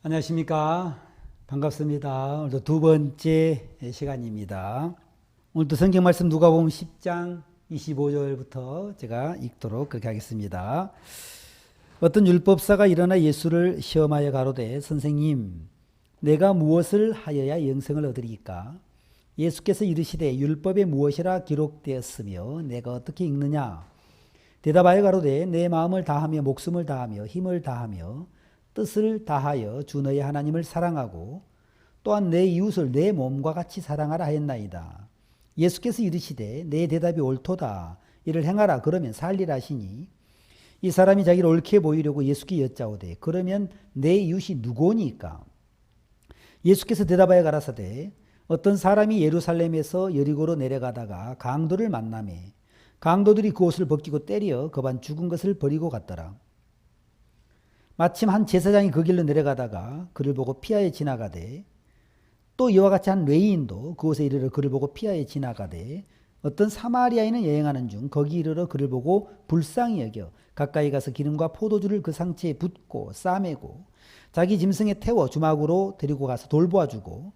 안녕하십니까. 반갑습니다. 오늘도 두 번째 시간입니다. 오늘도 성경 말씀 누가복음 10장 25절부터 제가 읽도록 그렇게 하겠습니다. 어떤 율법사가 일어나 예수를 시험하여 가로되 선생님 내가 무엇을 하여야 영생을 얻으리이까? 예수께서 이르시되 율법에 무엇이라 기록되었으며 내가 어떻게 읽느냐? 대답하여 가로되 내 마음을 다하며 목숨을 다하며 힘을 다하며 뜻을 다하여 주 너의 하나님을 사랑하고 또한 내 이웃을 내 몸과 같이 사랑하라 하였나이다. 예수께서 이르시되 내 대답이 옳도다. 이를 행하라 그러면 살리라 하시니 이 사람이 자기를 옳게 보이려고 예수께 여짜오되 그러면 내 이웃이 누구니까? 예수께서 대답하여 가라사대 어떤 사람이 예루살렘에서 여리고로 내려가다가 강도를 만나매 강도들이 그 옷을 벗기고 때려 거반 죽은 것을 버리고 갔더라. 마침 한 제사장이 그 길로 내려가다가 그를 보고 피하여 지나가되 또 이와 같이 한 레위인도 그곳에 이르러 그를 보고 피하여 지나가되 어떤 사마리아인은 여행하는 중 거기 이르러 그를 보고 불쌍히 여겨 가까이 가서 기름과 포도주를 그 상체에 붓고 싸매고 자기 짐승에 태워 주막으로 데리고 가서 돌보아주고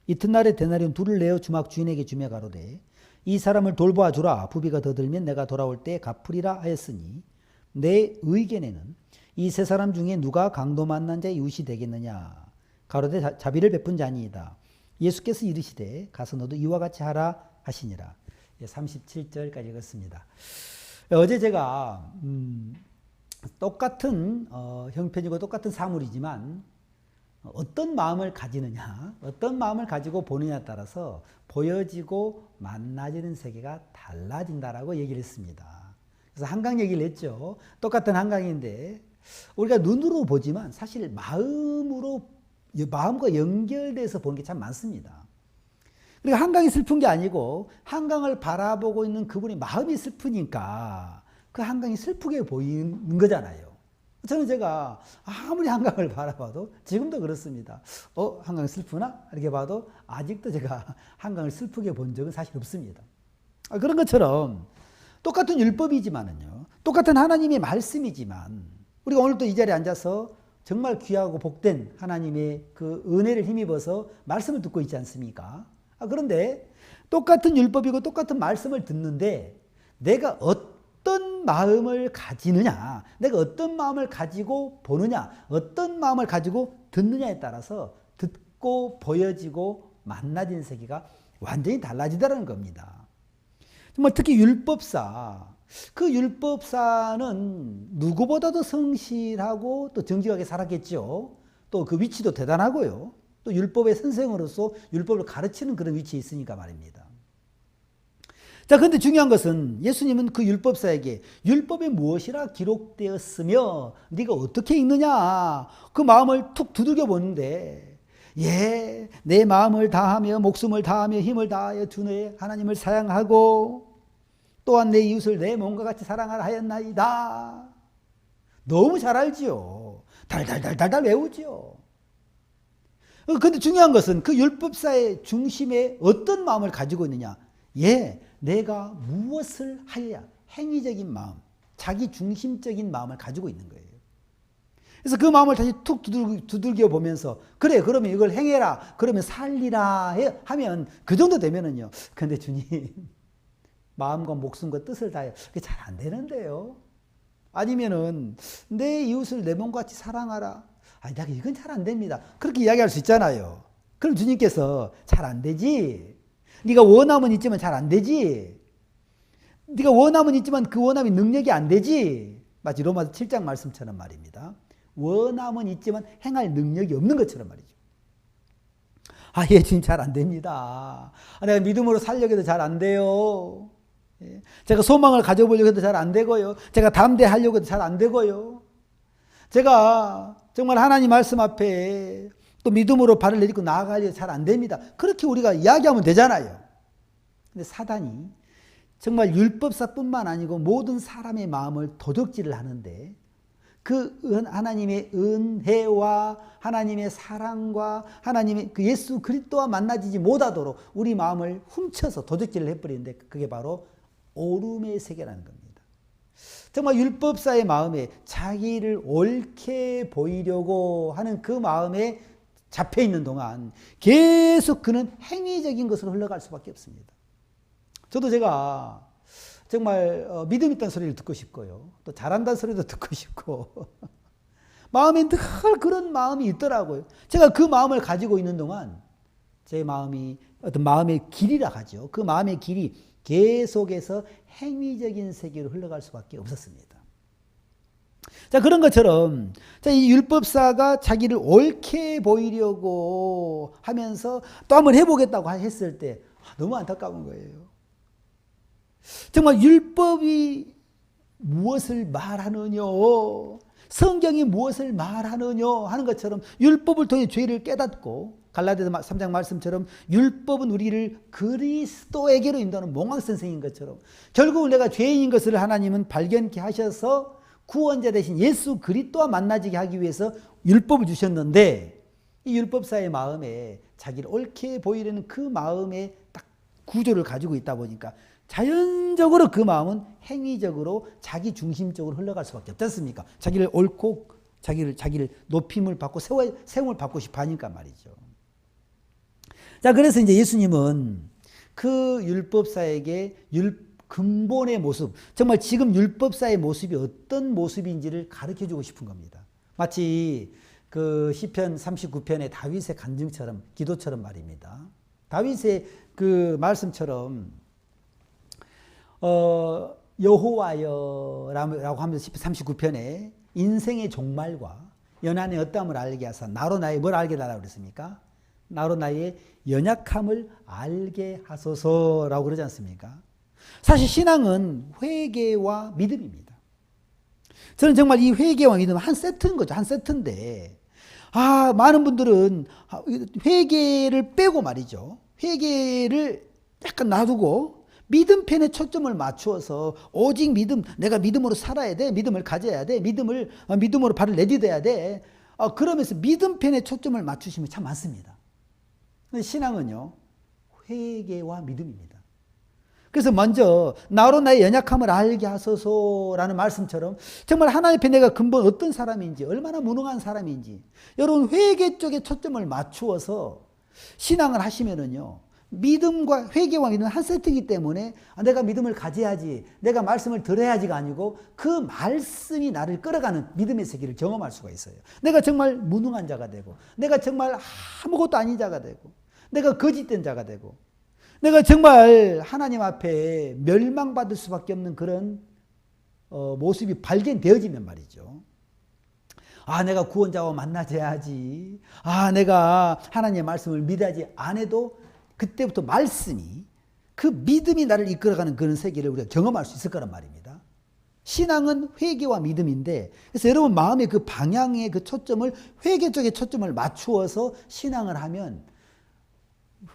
이튿날에 데나리온 둘을 내어 주막 주인에게 주며 가로되 이 사람을 돌보아주라. 부비가 더 들면 내가 돌아올 때 갚으리라 하였으니 내 의견에는 이 세 사람 중에 누가 강도 만난 자의 이웃이 되겠느냐? 가로되 자비를 베푼 자니이다. 예수께서 이르시되 가서 너도 이와 같이 하라 하시니라. 37절까지 읽었습니다. 어제 제가 똑같은 형편이고 똑같은 사물이지만 어떤 마음을 가지느냐, 어떤 마음을 가지고 보느냐에 따라서 보여지고 만나지는 세계가 달라진다라고 얘기를 했습니다. 그래서 한강 얘기를 했죠. 똑같은 한강인데 우리가 눈으로 보지만 사실 마음과 연결돼서 보는 게 참 많습니다. 그러니까 한강이 슬픈 게 아니고 한강을 바라보고 있는 그분의 마음이 슬프니까 그 한강이 슬프게 보이는 거잖아요. 저는 제가 아무리 한강을 바라봐도 지금도 그렇습니다. 한강이 슬프나? 이렇게 봐도 아직도 제가 한강을 슬프게 본 적은 사실 없습니다. 그런 것처럼 똑같은 율법이지만은요, 똑같은 하나님의 말씀이지만 우리가 오늘도 이 자리에 앉아서 정말 귀하고 복된 하나님의 그 은혜를 힘입어서 말씀을 듣고 있지 않습니까? 그런데 똑같은 율법이고 똑같은 말씀을 듣는데 내가 어떤 마음을 가지느냐, 내가 어떤 마음을 가지고 보느냐, 어떤 마음을 가지고 듣느냐에 따라서 듣고 보여지고 만나진 세계가 완전히 달라지더라는 겁니다. 정말 특히 율법사, 그 율법사는 누구보다도 성실하고 또 정직하게 살았겠죠. 또 그 위치도 대단하고요. 또 율법의 선생으로서 율법을 가르치는 그런 위치에 있으니까 말입니다. 자, 그런데 중요한 것은 예수님은 그 율법사에게 율법에 무엇이라 기록되었으며 네가 어떻게 읽느냐 그 마음을 툭 두들겨 보는데 내 마음을 다하며 목숨을 다하며 힘을 다하여 주 너의 하나님을 사랑하고 또한 내 이웃을 내 몸과 같이 사랑하라 하였나이다. 너무 잘 알지요. 달달달달달 외우지요. 그런데 중요한 것은 그 율법사의 중심에 어떤 마음을 가지고 있느냐. 내가 무엇을 하여야 행위적인 마음, 자기 중심적인 마음을 가지고 있는 거예요. 그래서 그 마음을 다시 툭 두들겨 보면서 그래 그러면 이걸 행해라 그러면 살리라 하면 그 정도 되면은요. 근데 주님 마음과 목숨과 뜻을 다해 그게 잘 안 되는데요. 아니면은 내 이웃을 내 몸과 같이 사랑하라. 내가 이건 잘 안 됩니다. 그렇게 이야기할 수 있잖아요. 그럼 주님께서 잘 안 되지. 네가 원함은 있지만 잘 안 되지. 네가 원함은 있지만 그 원함이 능력이 안 되지. 마치 로마서 7장 말씀처럼 말입니다. 원함은 있지만 행할 능력이 없는 것처럼 말이죠. 주님 잘 안 됩니다. 내가 믿음으로 살려고 해도 잘 안 돼요. 제가 소망을 가져보려고 해도 잘 안 되고요. 제가 담대하려고 해도 잘 안 되고요. 제가 정말 하나님 말씀 앞에 또 믿음으로 발을 내딛고 나아가려고 잘 안 됩니다. 그렇게 우리가 이야기하면 되잖아요. 근데 사단이 정말 율법사뿐만 아니고 모든 사람의 마음을 도적질을 하는데 그 하나님의 은혜와 하나님의 사랑과 하나님의 그 예수 그리스도와 만나지지 못하도록 우리 마음을 훔쳐서 도적질을 해버리는데 그게 바로 오름의 세계라는 겁니다. 정말 율법사의 마음에 자기를 옳게 보이려고 하는 그 마음에 잡혀 있는 동안 계속 그는 행위적인 것으로 흘러갈 수밖에 없습니다. 저도 제가 정말 믿음 있다는 소리를 듣고 싶고요. 또 잘한다는 소리도 듣고 싶고 마음에 늘 그런 마음이 있더라고요. 제가 그 마음을 가지고 있는 동안 제 마음이 어떤 마음의 길이라 하죠. 그 마음의 길이 계속해서 행위적인 세계로 흘러갈 수밖에 없었습니다. 자, 그런 것처럼 이 율법사가 자기를 옳게 보이려고 하면서 또 한번 해보겠다고 했을 때 너무 안타까운 거예요. 정말 율법이 무엇을 말하느냐, 성경이 무엇을 말하느냐 하는 것처럼 율법을 통해 죄를 깨닫고 갈라디아서 3장 말씀처럼 율법은 우리를 그리스도에게로 인도하는 몽황선생인 것처럼 결국은 내가 죄인인 것을 하나님은 발견케 하셔서 구원자 되신 예수 그리스도와 만나지게 하기 위해서 율법을 주셨는데 이 율법사의 마음에 자기를 옳게 보이려는 그 마음의 딱 구조를 가지고 있다 보니까 자연적으로 그 마음은 행위적으로 자기 중심적으로 흘러갈 수밖에 없지 않습니까? 자기를 옳고 자기를 높임을 받고 세움을 받고 싶어 하니까 말이죠. 자, 그래서 이제 예수님은 그 율법사에게 근본의 모습, 정말 지금 율법사의 모습이 어떤 모습인지를 가르쳐 주고 싶은 겁니다. 마치 그 시편 39편의 다윗의 간증처럼, 기도처럼 말입니다. 다윗의 그 말씀처럼 여호와여라고 하면서 시편 39편에 인생의 종말과 연한의 어떠함을 알게 하사 나로 나의 뭘 알게 달라고 그랬습니까? 나로 나의 연약함을 알게 하소서라고 그러지 않습니까? 사실 신앙은 회개와 믿음입니다. 저는 정말 이 회개와 믿음은 한 세트인 거죠. 한 세트인데 많은 분들은 회개를 빼고 말이죠. 회개를 약간 놔두고 믿음편에 초점을 맞추어서 오직 믿음, 내가 믿음으로 살아야 돼, 믿음을 가져야 돼, 믿음으로 발을 내딛어야 돼. 그러면서 믿음편에 초점을 맞추시면 참 많습니다. 근데 신앙은요, 회개와 믿음입니다. 그래서 먼저 나로 나의 연약함을 알게 하소서라는 말씀처럼 정말 하나님 앞에 내가 근본 어떤 사람인지, 얼마나 무능한 사람인지 여러분 회개 쪽에 초점을 맞추어서 신앙을 하시면은요, 믿음과 회개와 믿음은 한 세트이기 때문에 내가 믿음을 가져야지, 내가 말씀을 들어야지가 아니고 그 말씀이 나를 끌어가는 믿음의 세계를 경험할 수가 있어요. 내가 정말 무능한 자가 되고, 내가 정말 아무것도 아닌 자가 되고, 내가 거짓된 자가 되고, 내가 정말 하나님 앞에 멸망받을 수밖에 없는 그런 모습이 발견되어지면 말이죠. 내가 구원자와 만나줘야지. 내가 하나님의 말씀을 믿어야지 안 해도 그때부터 말씀이, 그 믿음이 나를 이끌어가는 그런 세계를 우리가 경험할 수 있을 거란 말입니다. 신앙은 회개와 믿음인데, 그래서 여러분 마음의 그 방향의 그 초점을 회개 쪽에 초점을 맞추어서 신앙을 하면,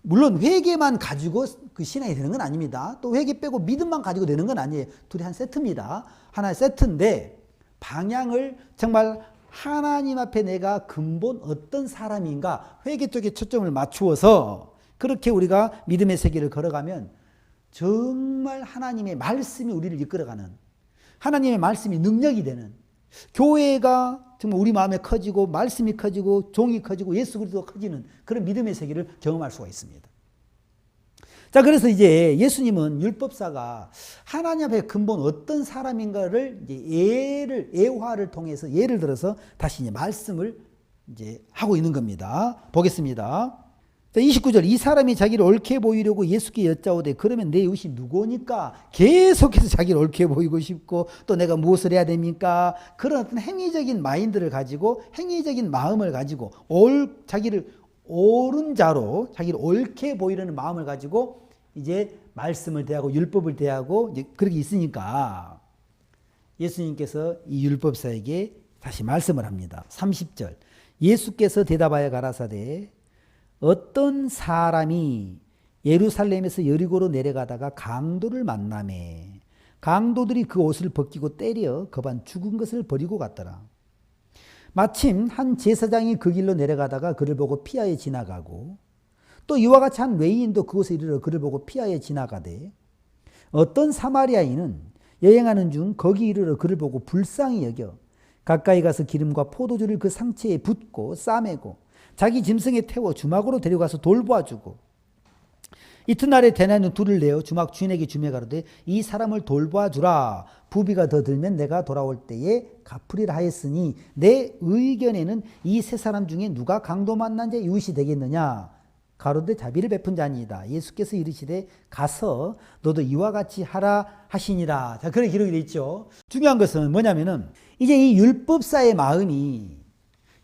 물론 회개만 가지고 그 신앙이 되는 건 아닙니다. 또 회개 빼고 믿음만 가지고 되는 건 아니에요. 둘이 한 세트입니다. 하나의 세트인데 방향을 정말 하나님 앞에 내가 근본 어떤 사람인가 회개 쪽에 초점을 맞추어서 그렇게 우리가 믿음의 세계를 걸어가면 정말 하나님의 말씀이 우리를 이끌어가는, 하나님의 말씀이 능력이 되는, 교회가 정말 우리 마음에 커지고 말씀이 커지고 종이 커지고 예수 그리스도가 커지는 그런 믿음의 세계를 경험할 수가 있습니다. 자, 그래서 이제 예수님은 율법사가 하나님 앞에 근본 어떤 사람인가를 이제 예화를 통해서 예를 들어서 다시 이제 말씀을 이제 하고 있는 겁니다. 보겠습니다. 자, 29절, 이 사람이 자기를 옳게 보이려고 예수께 여짜오되 그러면 내 이웃이 누구니까? 계속해서 자기를 옳게 보이고 싶고 또 내가 무엇을 해야 됩니까? 그런 어떤 행위적인 마인드를 가지고 행위적인 마음을 가지고 자기를 옳은 자로 자기를 옳게 보이려는 마음을 가지고 이제 말씀을 대하고 율법을 대하고 이제 그렇게 있으니까 예수님께서 이 율법사에게 다시 말씀을 합니다. 30절, 예수께서 대답하여 가라사대 어떤 사람이 예루살렘에서 여리고로 내려가다가 강도를 만나매 강도들이 그 옷을 벗기고 때려 겁안 죽은 것을 버리고 갔더라. 마침 한 제사장이 그 길로 내려가다가 그를 보고 피하여 지나가고 또 이와 같이 한 외인도 그곳에 이르러 그를 보고 피하여 지나가되 어떤 사마리아인은 여행하는 중 거기 이르러 그를 보고 불쌍히 여겨 가까이 가서 기름과 포도주를 그 상체에 붓고 싸매고 자기 짐승에 태워 주막으로 데려가서 돌보아주고 이튿날에 대나무 둘을 내어 주막 주인에게 주며 가로되 이 사람을 돌보아주라. 부비가 더 들면 내가 돌아올 때에 갚으리라 하였으니 내 의견에는 이 세 사람 중에 누가 강도 만난 자의 이웃이 되겠느냐. 가로되 자비를 베푼 자니이다. 예수께서 이르시되 가서 너도 이와 같이 하라 하시니라. 자, 그런 기록이 되어 있죠. 중요한 것은 뭐냐면은 이제 이 율법사의 마음이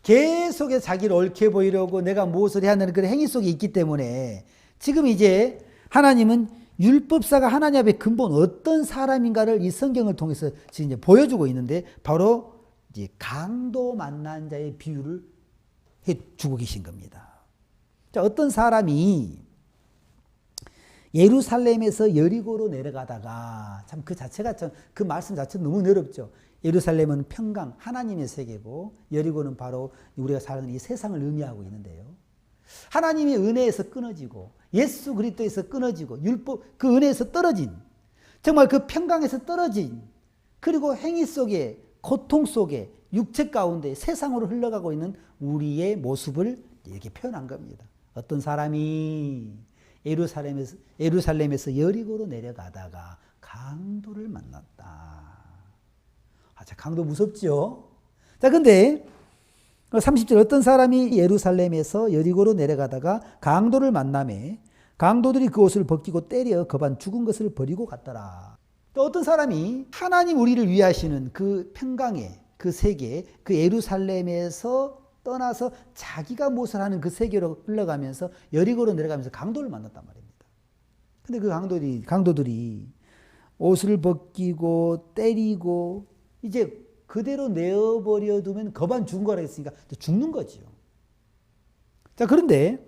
계속해서 자기를 옳게 보이려고 내가 무엇을 해야 하는 그런 행위 속에 있기 때문에 지금 이제 하나님은 율법사가 하나님 앞에 근본 어떤 사람인가를 이 성경을 통해서 지금 이제 보여주고 있는데 바로 이제 강도 만난 자의 비유를 해 주고 계신 겁니다. 자, 어떤 사람이 예루살렘에서 여리고로 내려가다가 참 그 자체가 참 그 말씀 자체가 너무 어렵죠. 예루살렘은 평강 하나님의 세계고 여리고는 바로 우리가 사는 이 세상을 의미하고 있는데요. 하나님의 은혜에서 끊어지고 예수 그리스도에서 끊어지고 율법 그 은혜에서 떨어진 정말 그 평강에서 떨어진 그리고 행위 속에 고통 속에 육체 가운데 세상으로 흘러가고 있는 우리의 모습을 이렇게 표현한 겁니다. 어떤 사람이 예루살렘에서 여리고로 내려가다가 강도를 만났다. 자, 강도 무섭죠? 자, 근데 30절 어떤 사람이 예루살렘에서 여리고로 내려가다가 강도를 만나매 강도들이 그 옷을 벗기고 때려 거반 죽은 것을 버리고 갔더라. 또 어떤 사람이 하나님 우리를 위하시는 그 평강의 그 세계 그 예루살렘에서 떠나서 자기가 무엇을 하는 그 세계로 흘러가면서 여리고로 내려가면서 강도를 만났단 말입니다. 근데 그 강도들이 옷을 벗기고 때리고 이제 그대로 내어버려 두면 거반 죽은 거라 했으니까 죽는 거죠. 자, 그런데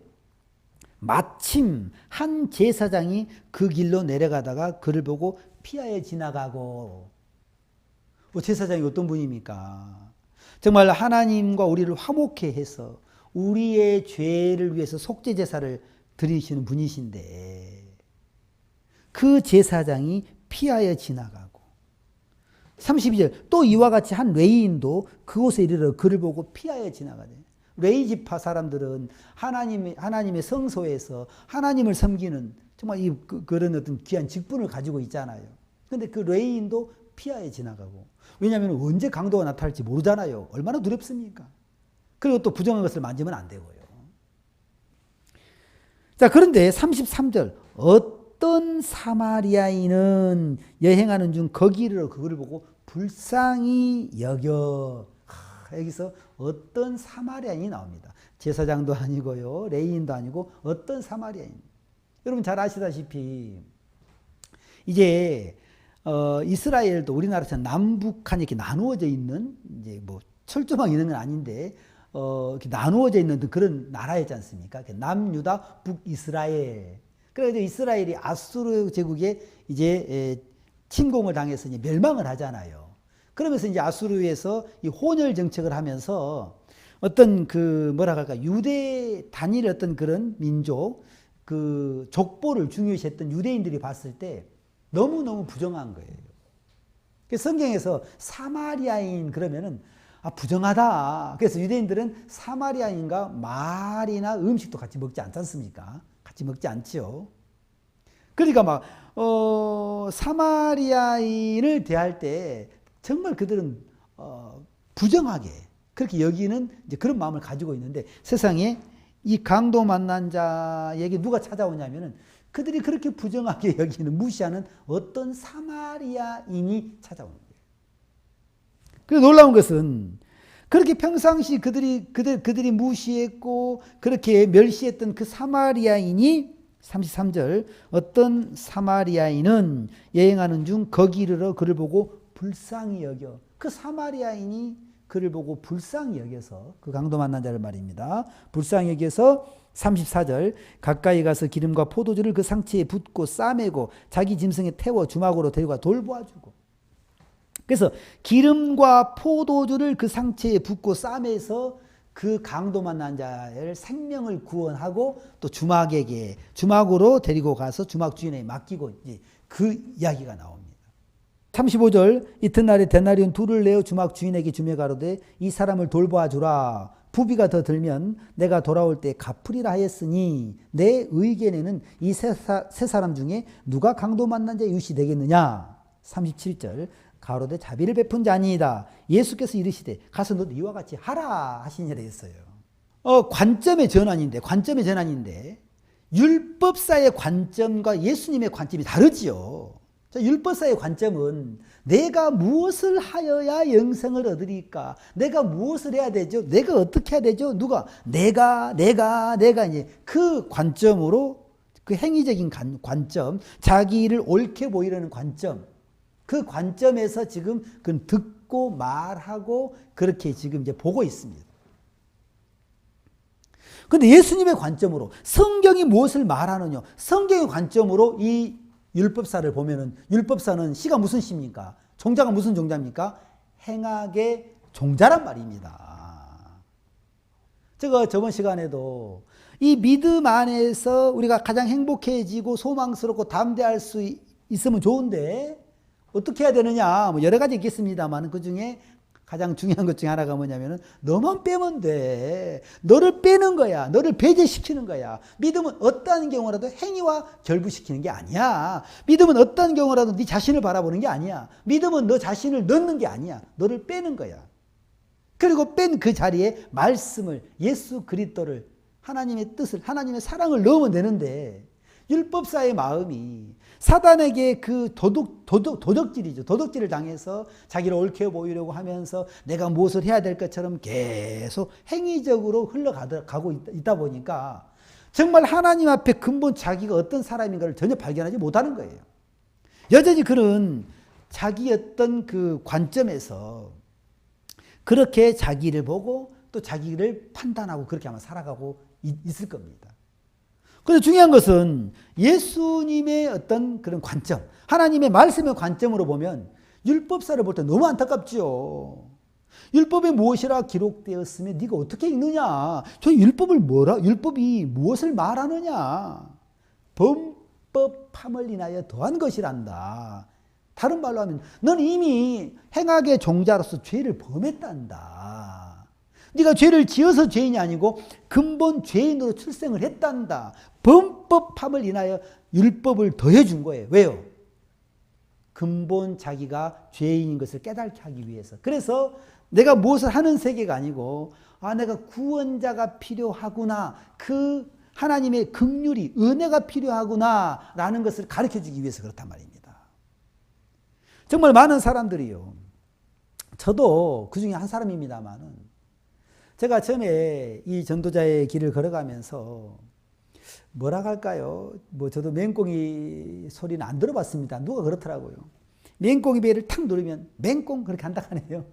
마침 한 제사장이 그 길로 내려가다가 그를 보고 피하여 지나가고 제사장이 어떤 분입니까? 정말 하나님과 우리를 화목케 해서 우리의 죄를 위해서 속죄 제사를 드리시는 분이신데 그 제사장이 피하여 지나가고 32절 또 이와 같이 한 레위인도 그곳에 이르러 그를 보고 피하여 지나가네. 레위 지파 사람들은 하나님의 성소에서 하나님을 섬기는 정말 그런 어떤 귀한 직분을 가지고 있잖아요. 그런데 그 레위인도 피하여 지나가고 왜냐하면 언제 강도가 나타날지 모르잖아요. 얼마나 두렵습니까? 그리고 또 부정한 것을 만지면 안 되고요. 자, 그런데 33절 어떤 사마리아인은 여행하는 중 거기를 그걸 보고 불쌍히 여겨. 여기서 어떤 사마리아인이 나옵니다. 제사장도 아니고요. 레위인도 아니고 어떤 사마리아인. 여러분 잘 아시다시피 이제 이스라엘도 우리나라처럼 남북한 이렇게 나누어져 있는 이제 뭐 철조망 이런 건 아닌데 이렇게 나누어져 있는 그런 나라였지 않습니까? 남유다, 북이스라엘. 그래서 이스라엘이 아수르 제국에 이제 침공을 당해서 이제 멸망을 하잖아요. 그러면서 이제 아수르에서 이 혼혈 정책을 하면서 어떤 그 뭐라 할까 유대 단일 어떤 그런 민족 그 족보를 중요시했던 유대인들이 봤을 때 너무너무 부정한 거예요. 성경에서 사마리아인 그러면은 부정하다. 그래서 유대인들은 사마리아인과 말이나 음식도 같이 먹지 않지 않습니까? 같이 먹지 않죠. 그러니까 막 사마리아인을 대할 때 정말 그들은 부정하게 그렇게 여기는 이제 그런 마음을 가지고 있는데 세상에 이 강도 만난 자에게 누가 찾아오냐면은 그들이 그렇게 부정하게 여기는 무시하는 어떤 사마리아인이 찾아오는 거예요. 그래서 놀라운 것은 그렇게 평상시 그들이 무시했고 그렇게 멸시했던 그 사마리아인이 33절 어떤 사마리아인은 여행하는 중 거기 이르러 그를 보고 불쌍히 여겨. 그 사마리아인이 그를 보고 불쌍히 여겨서 그 강도 만난 자를 말입니다. 불쌍히 여겨서 34절 가까이 가서 기름과 포도주를 그 상체에 붓고 싸매고 자기 짐승에 태워 주막으로 데려가 돌보아주고 그래서 기름과 포도주를 그 상체에 붓고 싸매서 그 강도 만난 자의 생명을 구원하고 또 주막으로 데리고 가서 주막 주인에게 맡기고 그 이야기가 나옵니다. 35절 이튿날에 데나리온 둘을 내어 주막 주인에게 주며 가로되 이 사람을 돌보아 주라. 부비가 더 들면 내가 돌아올 때 갚으리라 하였으니 내 의견에는 이 세 사람 중에 누가 강도 만난 자 유시 되겠느냐. 37절 가로되 자비를 베푼 자니이다. 예수께서 이르시되 가서 너도 이와 같이 하라 하시니라 했어요. 관점의 전환인데 율법사의 관점과 예수님의 관점이 다르지요. 율법사의 관점은 내가 무엇을 하여야 영생을 얻으리까? 내가 무엇을 해야 되죠? 내가 어떻게 해야 되죠? 누가? 내가 이제 그 관점으로 그 행위적인 관점, 자기를 옳게 보이려는 관점, 그 관점에서 지금 그 듣고 말하고 그렇게 지금 이제 보고 있습니다. 그런데 예수님의 관점으로 성경이 무엇을 말하느냐? 성경의 관점으로 이 율법사를 보면은 율법사는 시가 무슨 시입니까? 종자가 무슨 종자입니까? 행악의 종자란 말입니다. 제가 저번 시간에도 이 믿음 안에서 우리가 가장 행복해지고 소망스럽고 담대할 수 있으면 좋은데 어떻게 해야 되느냐? 뭐 여러 가지 있겠습니다만 그 중에 가장 중요한 것 중에 하나가 뭐냐면은 너만 빼면 돼. 너를 빼는 거야. 너를 배제시키는 거야. 믿음은 어떠한 경우라도 행위와 결부시키는 게 아니야. 믿음은 어떠한 경우라도 네 자신을 바라보는 게 아니야. 믿음은 너 자신을 넣는 게 아니야. 너를 빼는 거야. 그리고 뺀 그 자리에 말씀을, 예수 그리스도를, 하나님의 뜻을, 하나님의 사랑을 넣으면 되는데 율법사의 마음이 사단에게 그 도덕질이죠. 도덕질을 당해서 자기를 옳게 보이려고 하면서 내가 무엇을 해야 될 것처럼 계속 행위적으로 흘러가고 있다 보니까 정말 하나님 앞에 근본 자기가 어떤 사람인가를 전혀 발견하지 못하는 거예요. 여전히 그는 자기 어떤 그 관점에서 그렇게 자기를 보고 또 자기를 판단하고 그렇게 아마 살아가고 있을 겁니다. 그런데 중요한 것은 예수님의 어떤 그런 관점, 하나님의 말씀의 관점으로 보면 율법사를 볼 때 너무 안타깝죠. 율법에 무엇이라 기록되었으면 네가 어떻게 읽느냐? 저 율법이 무엇을 말하느냐? 범법함을 인하여 더한 것이란다. 다른 말로 하면 넌 이미 행악의 종자로서 죄를 범했단다. 네가 죄를 지어서 죄인이 아니고 근본 죄인으로 출생을 했단다. 범법함을 인하여 율법을 더해 준 거예요. 왜요? 근본 자기가 죄인인 것을 깨닫게 하기 위해서. 그래서 내가 무엇을 하는 세계가 아니고 내가 구원자가 필요하구나. 그 하나님의 긍휼이 은혜가 필요하구나 라는 것을 가르쳐주기 위해서 그렇단 말입니다. 정말 많은 사람들이요. 저도 그 중에 한 사람입니다만은 제가 처음에 이 전도자의 길을 걸어가면서 뭐라 할까요? 뭐 저도 맹꽁이 소리는 안 들어봤습니다. 누가 그렇더라고요. 맹꽁이 배를 탁 누르면 맹꽁 그렇게 한다 하네요.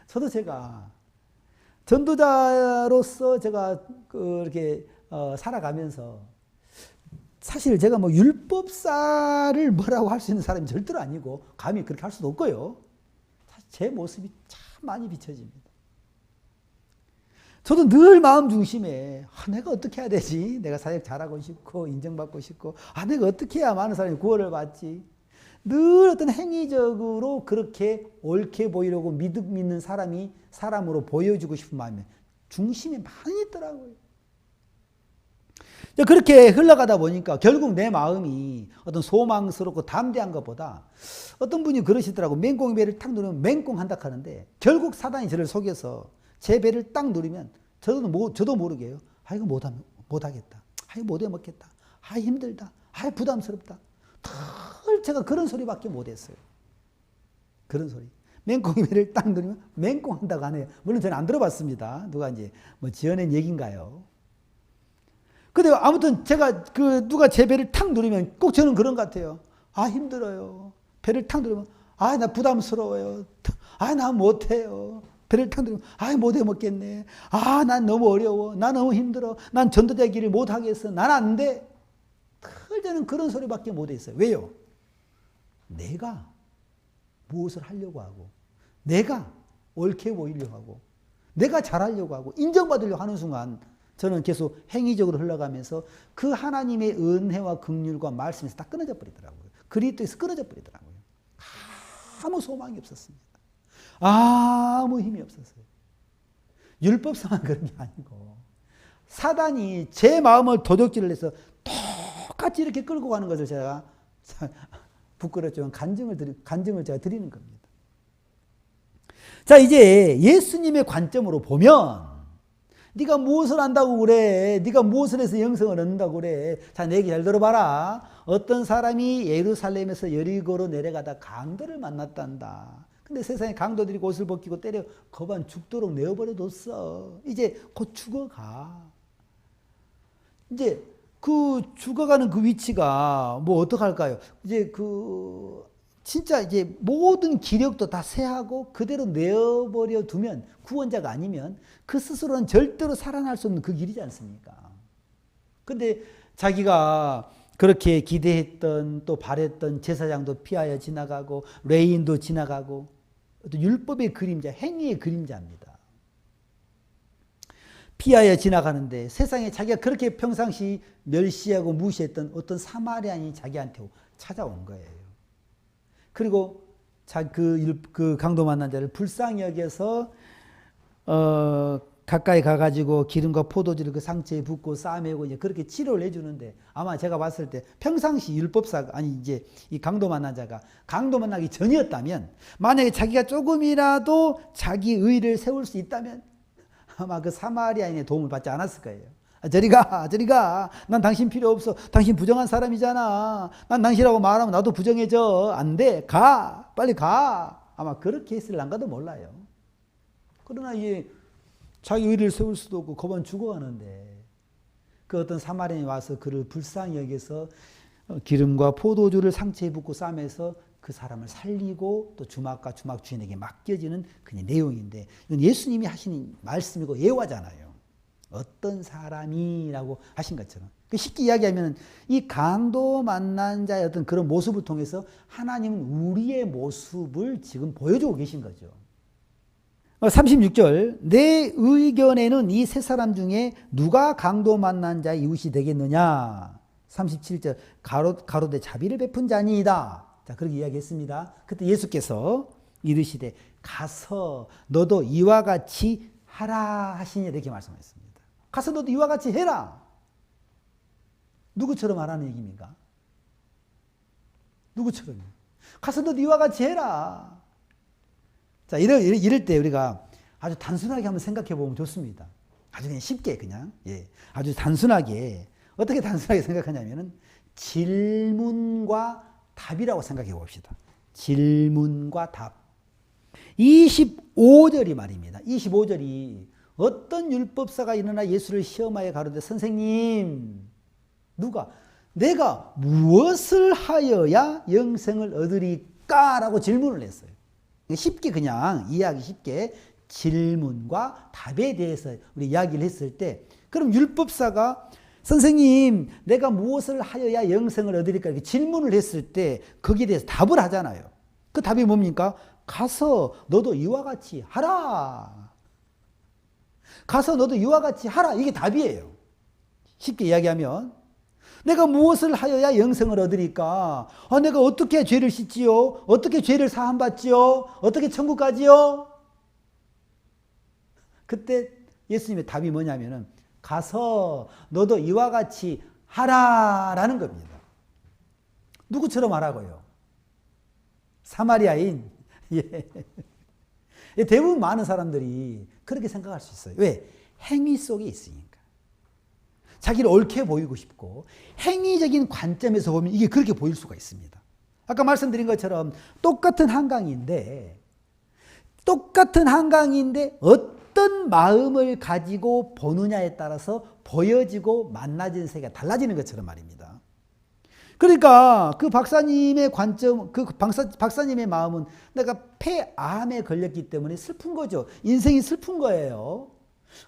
저도 제가 전도자로서 제가 그렇게 살아가면서 사실 제가 뭐 율법사를 뭐라고 할 수 있는 사람이 절대로 아니고 감히 그렇게 할 수도 없고요. 제 모습이 참 많이 비춰집니다. 저도 늘 마음 중심에 내가 어떻게 해야 되지? 내가 사역 잘하고 싶고 인정받고 싶고 내가 어떻게 해야 많은 사람이 구원을 받지? 늘 어떤 행위적으로 그렇게 옳게 보이려고 믿음 있는 사람으로 보여주고 싶은 마음이 중심에 많이 있더라고요. 그렇게 흘러가다 보니까 결국 내 마음이 어떤 소망스럽고 담대한 것보다 어떤 분이 그러시더라고. 맹꽁이 배를 탁 누르면 맹꽁 한다 하는데 결국 사단이 저를 속여서 제 배를 딱 누르면 저도 모르게요. 이거 못하겠다. 이거 못해 먹겠다. 힘들다. 부담스럽다. 늘 제가 그런 소리밖에 못했어요. 그런 소리. 맹꽁이 배를 딱 누르면 맹꽁 한다고 하네요. 물론 저는 안 들어봤습니다. 누가 이제 뭐 지어낸 얘기인가요? 근데 아무튼 제가 누가 제 배를 탁 누르면 꼭 저는 그런 것 같아요. 힘들어요. 배를 탁 누르면 나 부담스러워요. 나 못해요. 배를 탁 누르면 못해 먹겠네. 난 너무 어려워. 나 너무 힘들어. 난 전도자 길을 못 하겠어. 난 안 돼. 늘 저는 그런 소리밖에 못 했어요. 왜요? 내가 무엇을 하려고 하고 내가 옳게 보이려고 하고 내가 잘하려고 하고 인정받으려고 하는 순간 저는 계속 행위적으로 흘러가면서 그 하나님의 은혜와 긍휼과 말씀에서 다 끊어져 버리더라고요. 그리스도에서 끊어져 버리더라고요. 아무 소망이 없었습니다. 아무 힘이 없었어요. 율법상은 그런 게 아니고 사단이 제 마음을 도적질을 해서 똑같이 이렇게 끌고 가는 것을 제가 부끄럽지만 간증을 제가 드리는 겁니다. 자, 이제 예수님의 관점으로 보면 네가 무엇을 안다고 그래? 네가 무엇을 해서 영생을 얻는다고 그래? 자, 내 얘기 잘 들어봐라. 어떤 사람이 예루살렘에서 여리고로 내려가다 강도를 만났단다. 근데 세상에 강도들이 옷을 벗기고 때려 거반 죽도록 내어버려뒀어. 이제 곧 죽어가. 이제 그 죽어가는 그 위치가 뭐 어떡할까요? 이제 진짜 이제 모든 기력도 다 쇠하고 그대로 내어버려 두면 구원자가 아니면 그 스스로는 절대로 살아날 수 없는 그 길이지 않습니까? 근데 자기가 그렇게 기대했던 또 바랬던 제사장도 피하여 지나가고 레인도 지나가고 어떤 율법의 그림자, 행위의 그림자입니다. 피하여 지나가는데 세상에 자기가 그렇게 평상시 멸시하고 무시했던 어떤 사마리아인이 자기한테 찾아온 거예요. 그리고 그 강도 만난 자를 불쌍히 여겨서 가까이 가가지고 기름과 포도주를 그 상처에 붓고 싸매고 이제 그렇게 치료를 해주는데 아마 제가 봤을 때 평상시 율법사가 아니 이제 이 강도 만난 자가 강도 만나기 전이었다면 만약에 자기가 조금이라도 자기 의를 세울 수 있다면 아마 그 사마리아인의 도움을 받지 않았을 거예요. 저리 가. 난 당신 필요 없어. 당신 부정한 사람이잖아. 난 당신이라고 말하면 나도 부정해져. 안 돼. 가. 빨리 가. 아마 그렇게 했을란가도 몰라요. 그러나 이제 자기 의리를 세울 수도 없고 거반 죽어가는데 그 어떤 사마리아인이 와서 그를 불쌍히 여겨서 기름과 포도주를 상처에 붓고 싸매서 그 사람을 살리고 또 주막과 주막 주인에게 맡겨지는 그냥 내용인데 이건 예수님이 하시는 말씀이고 예화잖아요. 어떤 사람이라고 하신 것처럼. 쉽게 이야기하면 이 강도 만난 자의 어떤 그런 모습을 통해서 하나님은 우리의 모습을 지금 보여주고 계신 거죠. 36절 내 의견에는 이 세 사람 중에 누가 강도 만난 자의 이웃이 되겠느냐. 37절 가로되 자비를 베푼 자니이다. 자, 그렇게 이야기했습니다. 그때 예수께서 이르시되 가서 너도 이와 같이 하라 하시니 이렇게 말씀하셨습니다. 가서 너도 이와 같이 해라. 누구처럼 하라는 얘기입니까? 누구처럼요? 가서 너도 이와 같이 해라. 자, 이럴 때 우리가 아주 단순하게 한번 생각해 보면 좋습니다. 아주 그냥 쉽게 그냥 아주 단순하게 어떻게 단순하게 생각하냐면은 질문과 답이라고 생각해 봅시다. 질문과 답. 25절이 말입니다. 25절이 어떤 율법사가 일어나 예수를 시험하여 가로되 선생님 누가 내가 무엇을 하여야 영생을 얻으리까? 라고 질문을 했어요. 쉽게 그냥 이해하기 쉽게 질문과 답에 대해서 우리 이야기를 했을 때 그럼 율법사가 선생님 내가 무엇을 하여야 영생을 얻으리까? 이렇게 질문을 했을 때 거기에 대해서 답을 하잖아요. 그 답이 뭡니까? 가서 너도 이와 같이 하라. 가서 너도 이와 같이 하라. 이게 답이에요. 쉽게 이야기하면 내가 무엇을 하여야 영생을 얻으리까? 내가 어떻게 죄를 씻지요? 어떻게 죄를 사함받지요? 어떻게 천국 가지요? 그때 예수님의 답이 뭐냐면은 가서 너도 이와 같이 하라라는 겁니다. 누구처럼 하라고요? 사마리아인. 대부분 많은 사람들이 그렇게 생각할 수 있어요. 왜? 행위 속에 있으니까. 자기를 옳게 보이고 싶고 행위적인 관점에서 보면 이게 그렇게 보일 수가 있습니다. 아까 말씀드린 것처럼 똑같은 한강인데 어떤 마음을 가지고 보느냐에 따라서 보여지고 만나지는 세계가 달라지는 것처럼 말입니다. 그러니까 그 박사님의 관점, 그 박사님의 마음은 내가 폐암에 걸렸기 때문에 슬픈 거죠. 인생이 슬픈 거예요.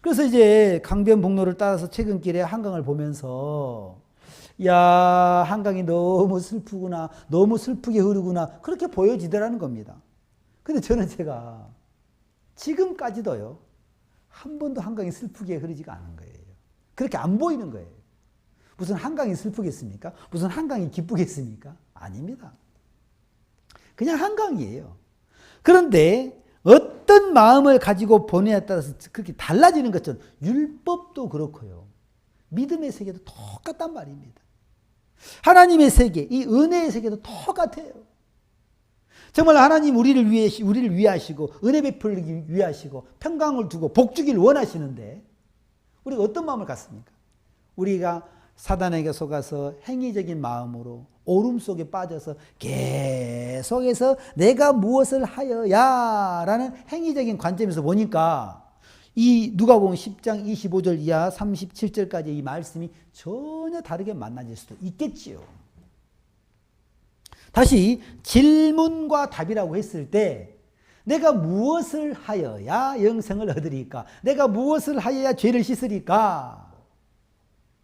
그래서 이제 강변북로를 따라서 퇴근길에 한강을 보면서 야, 한강이 너무 슬프구나. 너무 슬프게 흐르구나. 그렇게 보여지더라는 겁니다. 근데 제가 지금까지도요. 한 번도 한강이 슬프게 흐르지가 않은 거예요. 그렇게 안 보이는 거예요. 무슨 한강이 슬프겠습니까? 무슨 한강이 기쁘겠습니까? 아닙니다. 그냥 한강이에요. 그런데 어떤 마음을 가지고 보느냐에 따라서 그렇게 달라지는 것처럼 율법도 그렇고요. 믿음의 세계도 똑같단 말입니다. 하나님의 세계, 이 은혜의 세계도 똑같아요. 정말 하나님 우리를 위하시고 은혜 베풀기 위하시고 평강을 두고 복 주기를 원하시는데 우리가 어떤 마음을 갖습니까? 우리가 사단에게 속아서 행위적인 마음으로 오름 속에 빠져서 계속해서 내가 무엇을 하여야 라는 행위적인 관점에서 보니까 이 누가복음 10장 25절 이하 37절까지 이 말씀이 전혀 다르게 만나질 수도 있겠지요. 다시 질문과 답이라고 했을 때 내가 무엇을 하여야 영생을 얻으리까? 내가 무엇을 하여야 죄를 씻으리까?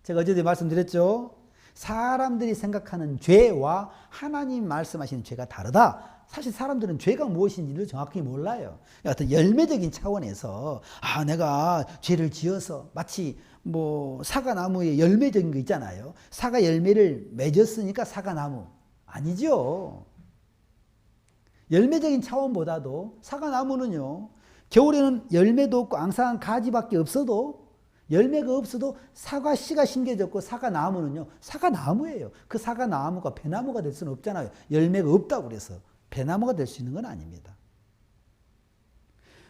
제가 어제도 말씀드렸죠. 사람들이 생각하는 죄와 하나님 말씀하시는 죄가 다르다. 사실 사람들은 죄가 무엇인지를 정확히 몰라요. 어떤 열매적인 차원에서 내가 죄를 지어서 마치 사과나무에 열매적인 거 있잖아요. 사과 열매를 맺었으니까 사과나무. 아니죠. 열매적인 차원보다도 사과나무는요. 겨울에는 열매도 없고 앙상한 가지밖에 없어도 열매가 없어도 사과 씨가 심겨졌고 사과나무는요. 사과나무예요. 그 사과나무가 배나무가 될 수는 없잖아요. 열매가 없다고 그래서 배나무가 될 수 있는 건 아닙니다.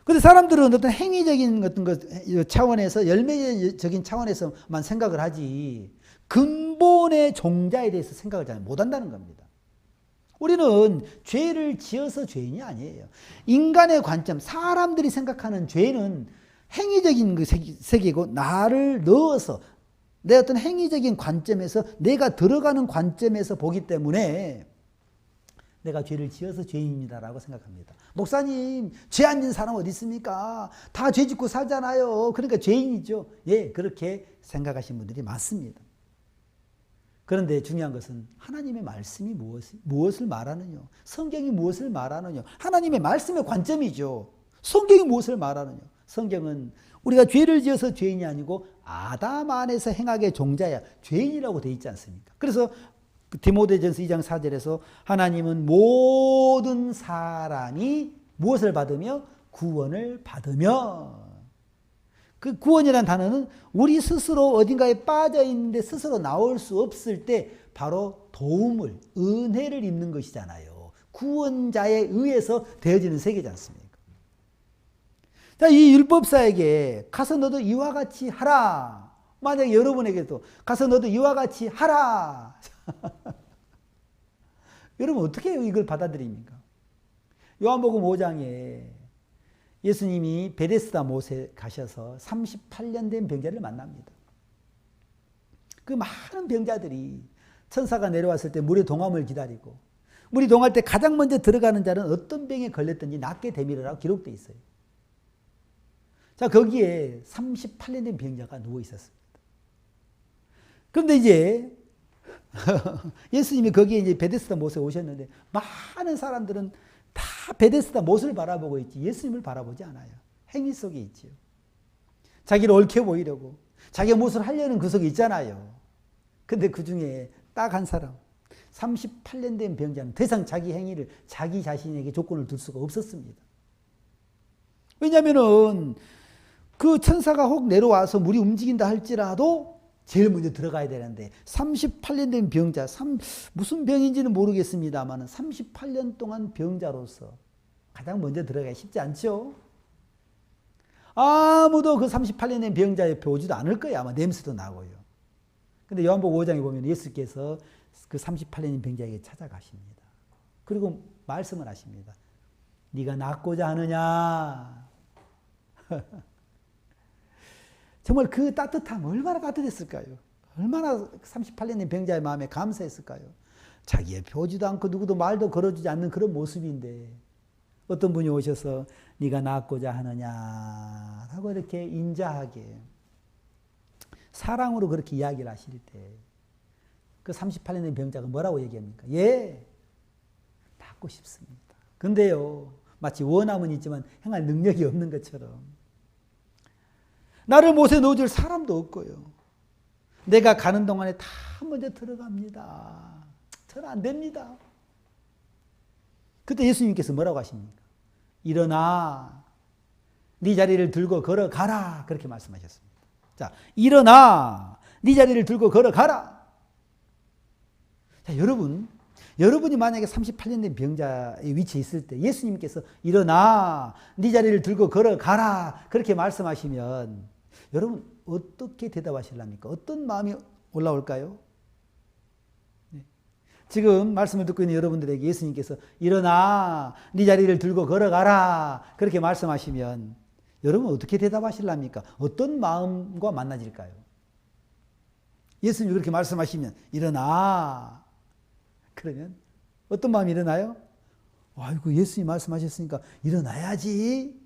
그런데 사람들은 어떤 행위적인 어떤 것 차원에서 열매적인 차원에서만 생각을 하지 근본의 종자에 대해서 생각을 잘 못한다는 겁니다. 우리는 죄를 지어서 죄인이 아니에요. 인간의 관점, 사람들이 생각하는 죄는 행위적인 그 세계고 나를 넣어서 내 어떤 행위적인 관점에서 내가 들어가는 관점에서 보기 때문에 내가 죄를 지어서 죄인입니다라고 생각합니다. 목사님, 죄 안 지은 사람 어디 있습니까? 다 죄 짓고 살잖아요. 그러니까 죄인이죠. 예, 그렇게 생각하시는 분들이 많습니다. 그런데 중요한 것은 하나님의 말씀이 무엇을 말하느냐, 성경이 무엇을 말하느냐, 하나님의 말씀의 관점이죠. 성경이 무엇을 말하느냐. 성경은 우리가 죄를 지어서 죄인이 아니고 아담 안에서 행악의 종자야 죄인이라고 되어 있지 않습니까? 그래서 디모데전서 2장 4절에서 하나님은 모든 사람이 무엇을 받으며 구원을 받으며, 그 구원이라는 단어는 우리 스스로 어딘가에 빠져 있는데 스스로 나올 수 없을 때 바로 도움을, 은혜를 입는 것이잖아요. 구원자에 의해서 되어지는 세계지 않습니까? 자, 이 율법사에게 가서 너도 이와 같이 하라. 만약에 여러분에게도 가서 너도 이와 같이 하라. 여러분 어떻게 이걸 받아들입니까? 요한복음 5장에 예수님이 베데스다 못에 가셔서 38년 된 병자를 만납니다. 그 많은 병자들이 천사가 내려왔을 때 물의 동함을 기다리고 물이 동할 때 가장 먼저 들어가는 자는 어떤 병에 걸렸든지 낫게 되밀으라고 기록되어 있어요. 자, 거기에 38년 된 병자가 누워 있었습니다. 그런데 이제 예수님이 거기에 이제 베데스다 못에 오셨는데 많은 사람들은 다 베데스다 못을 바라보고 있지 예수님을 바라보지 않아요. 행위 속에 있지요. 자기를 옳게 보이려고 자기가 무엇을 하려는 그 속에 있잖아요. 근데 그 중에 딱 한 사람 38년 된 병자는 더 이상 자기 행위를 자기 자신에게 조건을 둘 수가 없었습니다. 왜냐하면은 그 천사가 혹 내려와서 물이 움직인다 할지라도 제일 먼저 들어가야 되는데 38년 된 병자, 무슨 병인지는 모르겠습니다만 38년 동안 병자로서 가장 먼저 들어가기 쉽지 않죠. 아무도 그 38년 된 병자 옆에 오지도 않을 거예요. 아마 냄새도 나고요. 근데 요한복음 5장에 보면 예수께서 그 38년 된 병자에게 찾아가십니다. 그리고 말씀을 하십니다. 네가 낫고자 하느냐. 정말 그 따뜻함 얼마나 따뜻했을까요? 얼마나 38년 된 병자의 마음에 감사했을까요? 자기 옆에 오지도 않고 누구도 말도 걸어주지 않는 그런 모습인데 어떤 분이 오셔서 네가 낫고자 하느냐 하고 이렇게 인자하게 사랑으로 그렇게 이야기를 하실 때 그 38년 된 병자가 뭐라고 얘기합니까? 예, 낫고 싶습니다. 근데요, 마치 원함은 있지만 행할 능력이 없는 것처럼 나를 못에 넣어줄 사람도 없고요. 내가 가는 동안에 다 먼저 들어갑니다. 저는 안 됩니다. 그때 예수님께서 뭐라고 하십니까? 일어나 네 자리를 들고 걸어가라. 그렇게 말씀하셨습니다. 자, 일어나 네 자리를 들고 걸어가라. 자, 여러분이 만약에 38년 된 병자의 위치에 있을 때 예수님께서 일어나 네 자리를 들고 걸어가라 그렇게 말씀하시면 여러분 어떻게 대답하실랍니까? 어떤 마음이 올라올까요? 네. 지금 말씀을 듣고 있는 여러분들에게 예수님께서 일어나 네 자리를 들고 걸어가라 그렇게 말씀하시면 여러분 어떻게 대답하실랍니까? 어떤 마음과 만나질까요? 예수님이 그렇게 말씀하시면 일어나 그러면 어떤 마음이 일어나요? 아이고 예수님이 말씀하셨으니까 일어나야지.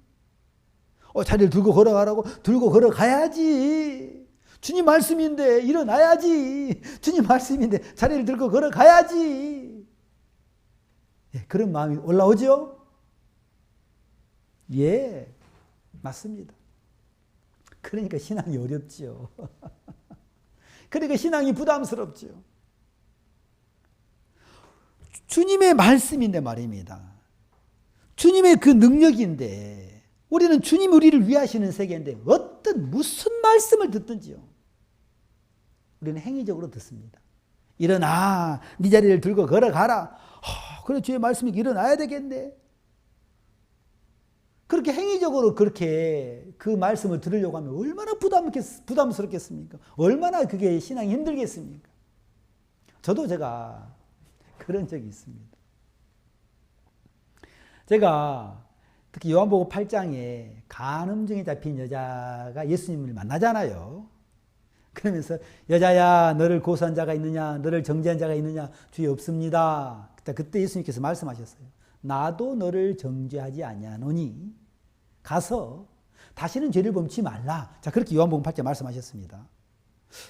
자리를 들고 걸어가라고? 들고 걸어가야지. 주님 말씀인데 일어나야지. 주님 말씀인데 자리를 들고 걸어가야지. 예, 그런 마음이 올라오죠? 예, 맞습니다. 그러니까 신앙이 어렵죠. 그러니까 신앙이 부담스럽죠. 주님의 말씀인데 말입니다. 주님의 그 능력인데 우리는 주님이 우리를 위하시는 세계인데 무슨 말씀을 듣든지요. 우리는 행위적으로 듣습니다. 일어나 네 자리를 들고 걸어가라. 그래 주의 말씀이 일어나야 되겠네. 그렇게 행위적으로 그렇게 그 말씀을 들으려고 하면 얼마나 부담스럽겠습니까? 얼마나 그게 신앙이 힘들겠습니까? 저도 제가 그런 적이 있습니다. 제가 특히 요한복음 8장에 간음증에 잡힌 여자가 예수님을 만나잖아요. 그러면서 여자야 너를 고소한 자가 있느냐 너를 정죄한 자가 있느냐 주의 없습니다. 그때 예수님께서 말씀하셨어요. 나도 너를 정죄하지 아니하노니 가서 다시는 죄를 범치 말라. 자, 그렇게 요한복음 8장 말씀하셨습니다.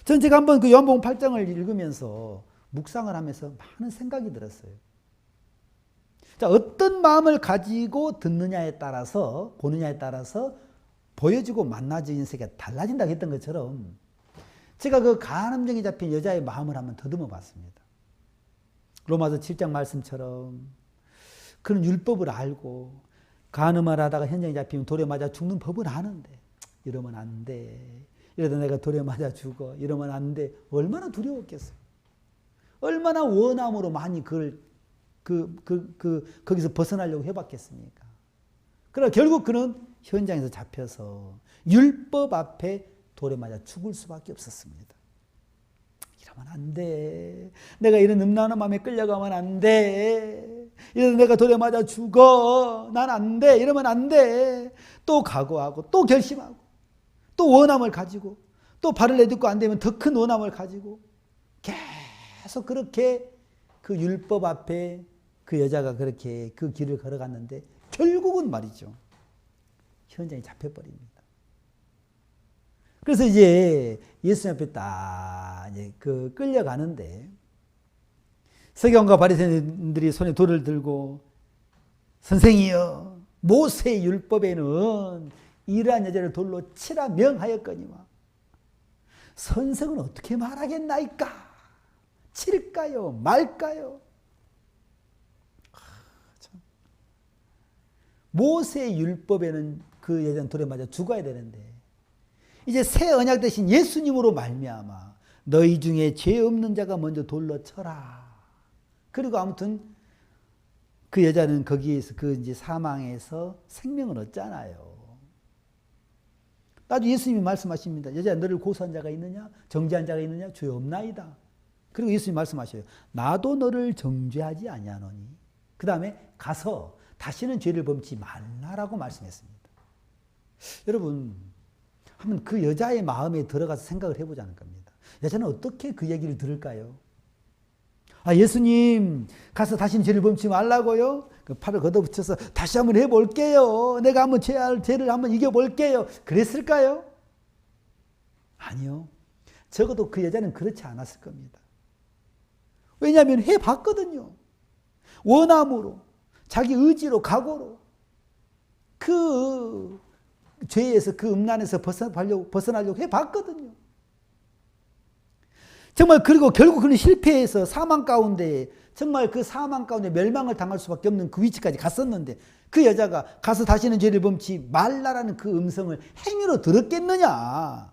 전 제가 한번 그 요한복음 8장을 읽으면서 묵상을 하면서 많은 생각이 들었어요. 자, 어떤 마음을 가지고 듣느냐에 따라서 보느냐에 따라서 보여지고 만나지는 세계가 달라진다고 했던 것처럼 제가 그 간음증에 잡힌 여자의 마음을 한번 더듬어 봤습니다. 로마서 7장 말씀처럼 그런 율법을 알고 간음을 하다가 현장에 잡히면 돌에 맞아 죽는 법을 아는데 이러면 안 돼. 이러다 내가 돌에 맞아 죽어. 이러면 안 돼. 얼마나 두려웠겠어요. 얼마나 원함으로 많이 그걸 거기서 벗어나려고 해봤겠습니까? 그러나 결국 그는 현장에서 잡혀서 율법 앞에 돌에 맞아 죽을 수밖에 없었습니다. 이러면 안 돼. 내가 이런 음란한 마음에 끌려가면 안 돼. 이러다 내가 돌에 맞아 죽어. 난 안 돼. 이러면 안 돼. 또 각오하고 또 결심하고 또 원함을 가지고 또 발을 내딛고 안 되면 더 큰 원함을 가지고 계속 그렇게 그 율법 앞에 그 여자가 그렇게 그 길을 걸어갔는데 결국은 말이죠. 현장에 잡혀버립니다. 그래서 이제 예수님 앞에 딱 이제 그 끌려가는데 서기관과 바리새인들이 손에 돌을 들고 선생이여 모세 율법에는 이러한 여자를 돌로 치라 명하였거니와 선생은 어떻게 말하겠나이까? 칠까요? 말까요? 모세 율법에는 그 여자는 돌에 맞아 죽어야 되는데 이제 새 언약 대신 예수님으로 말미암아 너희 중에 죄 없는 자가 먼저 돌로 쳐라. 그리고 아무튼 그 여자는 거기에서 그 이제 사망에서 생명을 얻잖아요. 나중에 예수님이 말씀하십니다. 여자야 너를 고소한 자가 있느냐? 정죄한 자가 있느냐? 죄 없나이다. 그리고 예수님이 말씀하셔요. 나도 너를 정죄하지 아니하노니. 그 다음에 가서 다시는 죄를 범치 말라라고 말씀했습니다. 여러분 한번 그 여자의 마음에 들어가서 생각을 해보자는 겁니다. 여자는 어떻게 그 얘기를 들을까요? 예수님 가서 다시는 죄를 범치 말라고요? 그 팔을 걷어붙여서 다시 한번 해볼게요. 내가 한번 죄를 한번 이겨볼게요. 그랬을까요? 아니요. 적어도 그 여자는 그렇지 않았을 겁니다. 왜냐하면 해봤거든요. 원함으로 자기 의지로 각오로 그 죄에서 그 음란에서 벗어나려고 해봤거든요. 정말 그리고 결국 그는 실패해서 사망 가운데 정말 그 사망 가운데 멸망을 당할 수밖에 없는 그 위치까지 갔었는데 그 여자가 가서 다시는 죄를 범치 말라라는 그 음성을 행위로 들었겠느냐?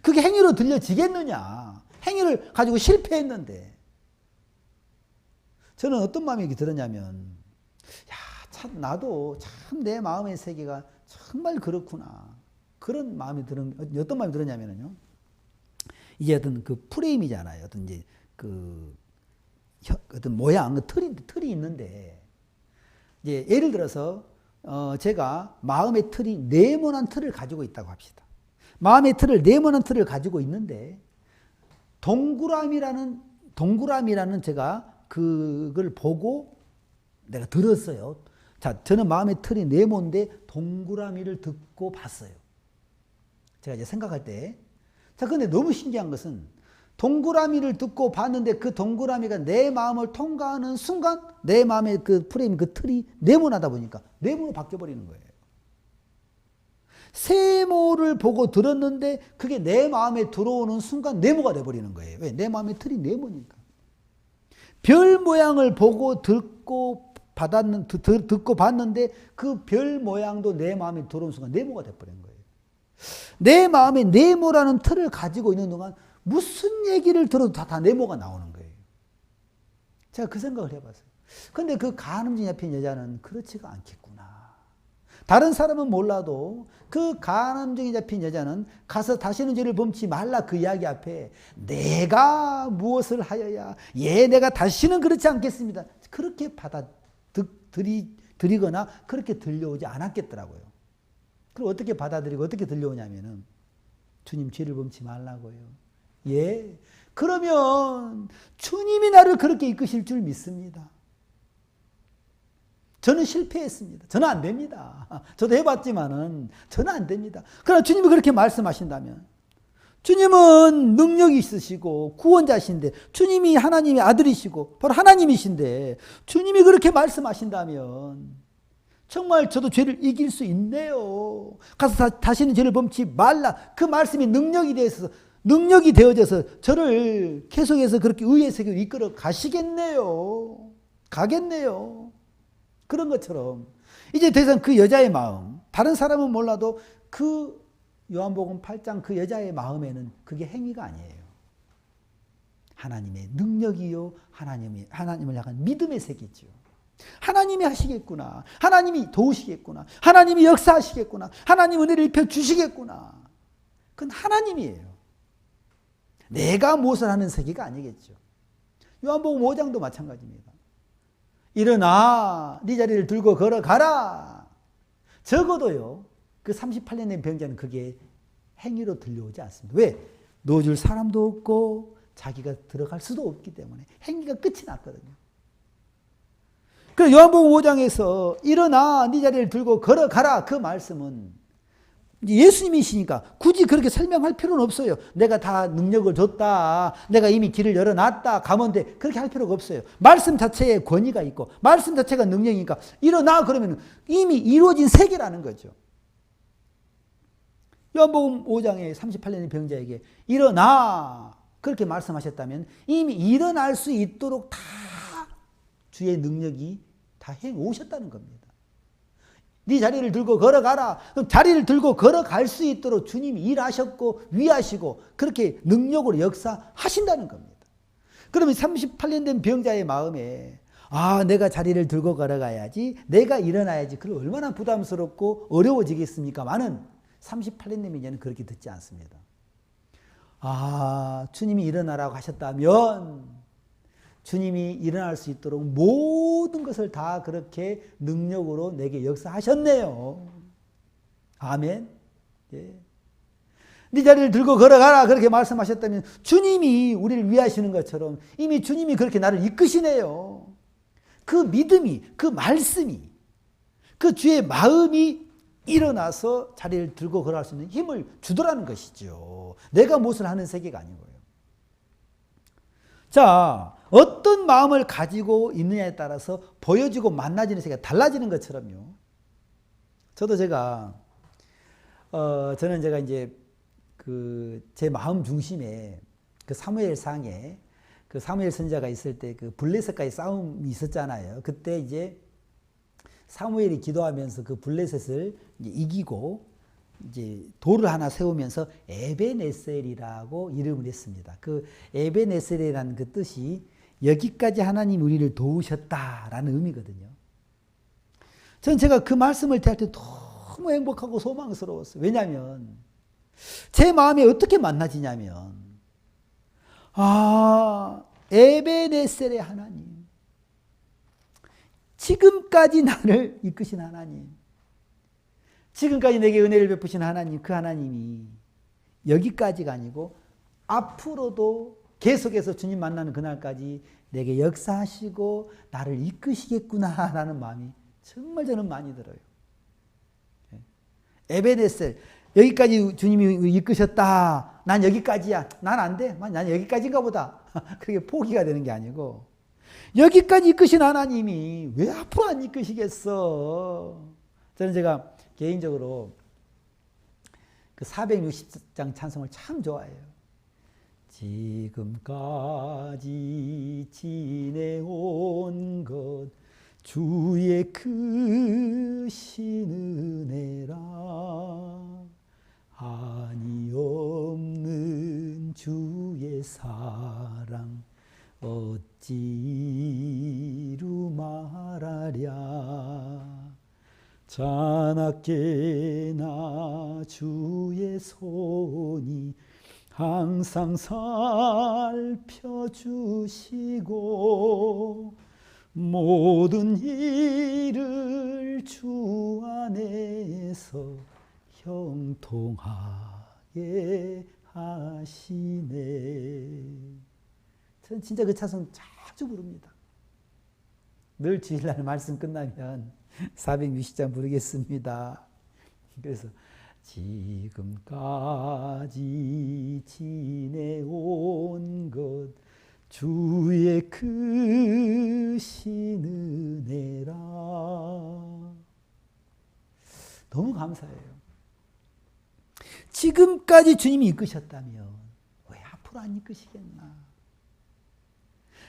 그게 행위로 들려지겠느냐? 행위를 가지고 실패했는데 저는 어떤 마음이 들었냐면 참 나도 참 내 마음의 세계가 정말 그렇구나. 그런 마음이 어떤 마음이 들었냐면요. 이제 어떤 그 프레임이잖아요. 어떤 이제 어떤 모양, 틀이 있는데, 이제 예를 들어서, 제가 마음의 틀이 네모난 틀을 가지고 있다고 합시다. 마음의 틀을, 네모난 틀을 가지고 있는데, 동그라미라는 제가 그걸 보고 내가 들었어요. 자, 저는 마음의 틀이 네모인데 동그라미를 듣고 봤어요. 제가 이제 생각할 때. 자, 근데 너무 신기한 것은 동그라미를 듣고 봤는데 그 동그라미가 내 마음을 통과하는 순간 내 마음의 그 프레임, 그 틀이 네모나다 보니까 네모로 바뀌어버리는 거예요. 세모를 보고 들었는데 그게 내 마음에 들어오는 순간 네모가 돼버리는 거예요. 왜? 내 마음의 틀이 네모니까. 별 모양을 보고 듣고 봤는데 그 별 모양도 내 마음에 들어오는 순간 네모가 돼버린 거예요. 내 마음에 네모라는 틀을 가지고 있는 동안 무슨 얘기를 들어도 다 네모가 나오는 거예요. 제가 그 생각을 해봤어요. 근데 그 간음증 잡힌 여자는 그렇지가 않겠구나. 다른 사람은 몰라도 그 간음증이 잡힌 여자는 가서 다시는 죄를 범치 말라 그 이야기 앞에 내가 무엇을 하여야 내가 다시는 그렇지 않겠습니다. 그렇게 받아들이거나 그렇게 들려오지 않았겠더라고요. 그럼 어떻게 받아들이고 어떻게 들려오냐면은 주님 죄를 범치 말라고요. 그러면 주님이 나를 그렇게 이끄실 줄 믿습니다. 저는 실패했습니다. 저는 안 됩니다. 저도 해봤지만은 저는 안 됩니다. 그러나 주님이 그렇게 말씀하신다면 주님은 능력이 있으시고 구원자신데 주님이 하나님의 아들이시고 바로 하나님이신데 주님이 그렇게 말씀하신다면 정말 저도 죄를 이길 수 있네요. 가서 다시는 죄를 범치 말라. 그 말씀이 능력이 되어져서 저를 계속해서 그렇게 의의 세계로 이끌어 가시겠네요. 가겠네요. 그런 것처럼 이제 더 이상 그 여자의 마음, 다른 사람은 몰라도 그 요한복음 8장 그 여자의 마음에는 그게 행위가 아니에요. 하나님의 능력이요, 하나님을 향한 믿음의 세계죠. 하나님이 하시겠구나. 하나님이 도우시겠구나. 하나님이 역사하시겠구나. 하나님 은혜를 입혀 주시겠구나. 그건 하나님이에요. 내가 무엇을 하는 세계가 아니겠죠. 요한복음 5장도 마찬가지입니다. 일어나 네 자리를 들고 걸어가라. 적어도요. 그 38년 된 병자는 그게 행위로 들려오지 않습니다. 왜? 넣어줄 사람도 없고 자기가 들어갈 수도 없기 때문에 행위가 끝이 났거든요. 그래서 요한복음 5장에서 일어나 네 자리를 들고 걸어가라 그 말씀은 예수님이시니까 굳이 그렇게 설명할 필요는 없어요. 내가 다 능력을 줬다. 내가 이미 길을 열어놨다. 가면 돼. 그렇게 할 필요가 없어요. 말씀 자체에 권위가 있고 말씀 자체가 능력이니까 일어나 그러면 이미 이루어진 세계라는 거죠. 요한복음 5장에 38년의 병자에게 일어나 그렇게 말씀하셨다면 이미 일어날 수 있도록 다 주의 능력이 다 해오셨다는 겁니다. 네 자리를 들고 걸어가라. 그럼 자리를 들고 걸어갈 수 있도록 주님이 일하셨고 위하시고 그렇게 능력으로 역사하신다는 겁니다. 그러면 38년 된 병자의 마음에 내가 자리를 들고 걸어가야지 내가 일어나야지 그럼 얼마나 부담스럽고 어려워지겠습니까? 많은 38년 된 병자는 그렇게 듣지 않습니다. 주님이 일어나라고 하셨다면 주님이 일어날 수 있도록 모든 것을 다 그렇게 능력으로 내게 역사하셨네요. 아멘. 네 자리를 들고 걸어가라 그렇게 말씀하셨다면 주님이 우리를 위하시는 것처럼 이미 주님이 그렇게 나를 이끄시네요. 그 믿음이, 그 말씀이, 그 주의 마음이 일어나서 자리를 들고 걸어갈 수 있는 힘을 주더라는 것이죠. 내가 무엇을 하는 세계가 아니고요. 자, 어떤 마음을 가지고 있느냐에 따라서 보여지고 만나지는 세계가 달라지는 것처럼요. 저는 제가 이제 제 마음 중심에 그 사무엘상에 그 사무엘 선지자가 있을 때 그 블레셋과의 싸움이 있었잖아요. 그때 이제 사무엘이 기도하면서 그 블레셋을 이제 이기고 이제 돌을 하나 세우면서 에베네셀이라고 이름을 했습니다. 그 에베네셀이라는 그 뜻이 여기까지 하나님 우리를 도우셨다라는 의미거든요. 저는 제가 그 말씀을 대할 때 너무 행복하고 소망스러웠어요. 왜냐하면 제 마음에 어떻게 만나지냐면 에베네셀의 하나님, 지금까지 나를 이끄신 하나님, 지금까지 내게 은혜를 베푸신 하나님, 그 하나님이 여기까지가 아니고 앞으로도 계속해서 주님 만나는 그날까지 내게 역사하시고 나를 이끄시겠구나라는 마음이 정말 저는 많이 들어요. 에베네셀, 여기까지 주님이 이끄셨다. 난 여기까지야. 난 안 돼. 난 여기까지인가 보다. 그게 포기가 되는 게 아니고 여기까지 이끄신 하나님이 왜 앞으로 안 이끄시겠어? 저는 제가 개인적으로 그 460장 찬송을 참 좋아해요. 지금까지 지내온 것 주의 크신 은혜라 한이 없는 주의 사랑 어찌루 말하랴 자나깨나 주의 손이 항상 살펴주시고 모든 일을 주 안에서 형통하게 하시네. 저는 진짜 그 찬송 자주 부릅니다. 늘 주일날 말씀 끝나면 460장 부르겠습니다. 그래서 지금까지 지내온 것 주의 크신 은혜라. 너무 감사해요. 지금까지 주님이 이끄셨다면 왜 앞으로 안 이끄시겠나?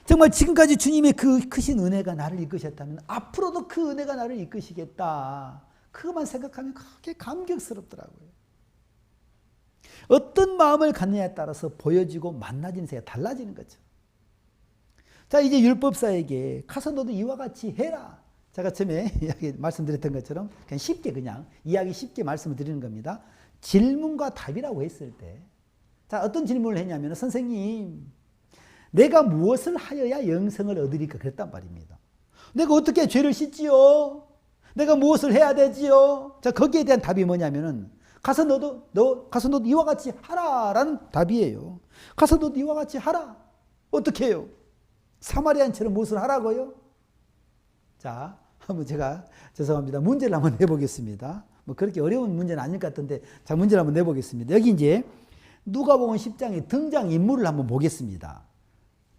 정말 지금까지 주님의 그 크신 은혜가 나를 이끄셨다면 앞으로도 그 은혜가 나를 이끄시겠다. 그것만 생각하면 그렇게 감격스럽더라고요. 어떤 마음을 갖느냐에 따라서 보여지고 만나지는 세계가 달라지는 거죠. 자, 이제 율법사에게 가서 너도 이와 같이 해라. 제가 처음에 말씀드렸던 것처럼 그냥 쉽게 그냥 이야기 쉽게 말씀을 드리는 겁니다. 질문과 답이라고 했을 때, 자, 어떤 질문을 했냐면, 선생님, 내가 무엇을 하여야 영생을 얻으리까? 그랬단 말입니다. 내가 어떻게 죄를 씻지요? 내가 무엇을 해야 되지요? 자, 거기에 대한 답이 뭐냐면은, 가서 너도 이와 같이 하라라는 답이에요. 가서 너도 이와 같이 하라. 어떻게 해요? 사마리아인처럼 무엇을 하라고요? 자, 한번 제가 죄송합니다. 문제를 한번 내보겠습니다. 뭐 그렇게 어려운 문제는 아닐 것 같은데, 자, 문제를 한번 내보겠습니다. 여기 이제 누가복음 10장의 등장인물을 한번 보겠습니다.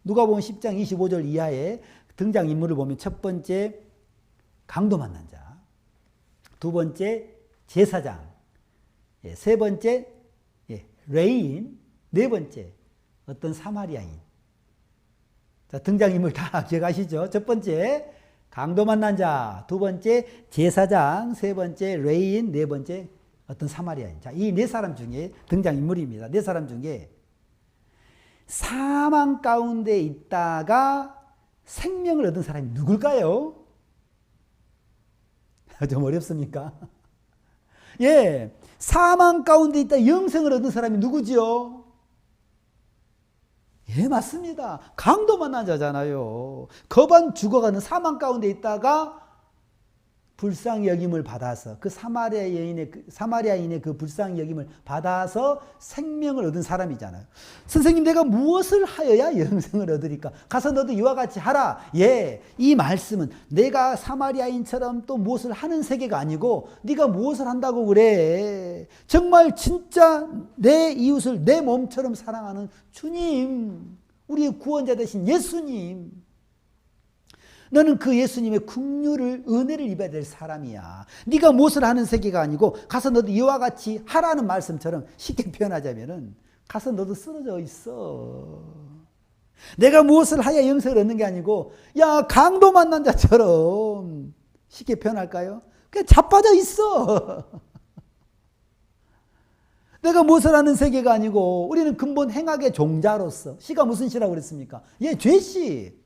누가복음 10장 25절 이하의 등장인물을 보면 첫 번째 강도 만난 자, 두 번째 제사장, 세 번째 레인, 네 번째 어떤 사마리아인. 자, 등장인물 다 기억하시죠? 첫 번째 강도 만난 자, 두 번째 제사장, 세 번째 레인, 네 번째 어떤 사마리아인. 자, 이 네 사람 중에 등장인물입니다. 네 사람 중에 사망 가운데 있다가 생명을 얻은 사람이 누굴까요? 좀 어렵습니까? 예, 사망 가운데 있다 영생을 얻은 사람이 누구지요? 예, 맞습니다. 강도 만난 자잖아요. 거반 죽어가는 사망 가운데 있다가 불쌍히 여김을 받아서 그 사마리아인의 그 불쌍히 여김을 받아서 생명을 얻은 사람이잖아요. 선생님, 내가 무엇을 하여야 영생을 얻으리까? 가서 너도 이와 같이 하라. 예, 이 말씀은 내가 사마리아인처럼 또 무엇을 하는 세계가 아니고 네가 무엇을 한다고 그래. 정말 진짜 내 이웃을 내 몸처럼 사랑하는 주님, 우리의 구원자 되신 예수님, 너는 그 예수님의 긍휼을 은혜를 입어야 될 사람이야. 네가 무엇을 하는 세계가 아니고 가서 너도 이와 같이 하라는 말씀처럼 쉽게 표현하자면은 가서 너도 쓰러져 있어. 내가 무엇을 하여 영생을 얻는 게 아니고 야 강도 만난 자처럼 쉽게 표현할까요? 그냥 자빠져 있어. 내가 무엇을 하는 세계가 아니고 우리는 근본 행악의 종자로서 시가 무슨 시라고 그랬습니까? 죄시.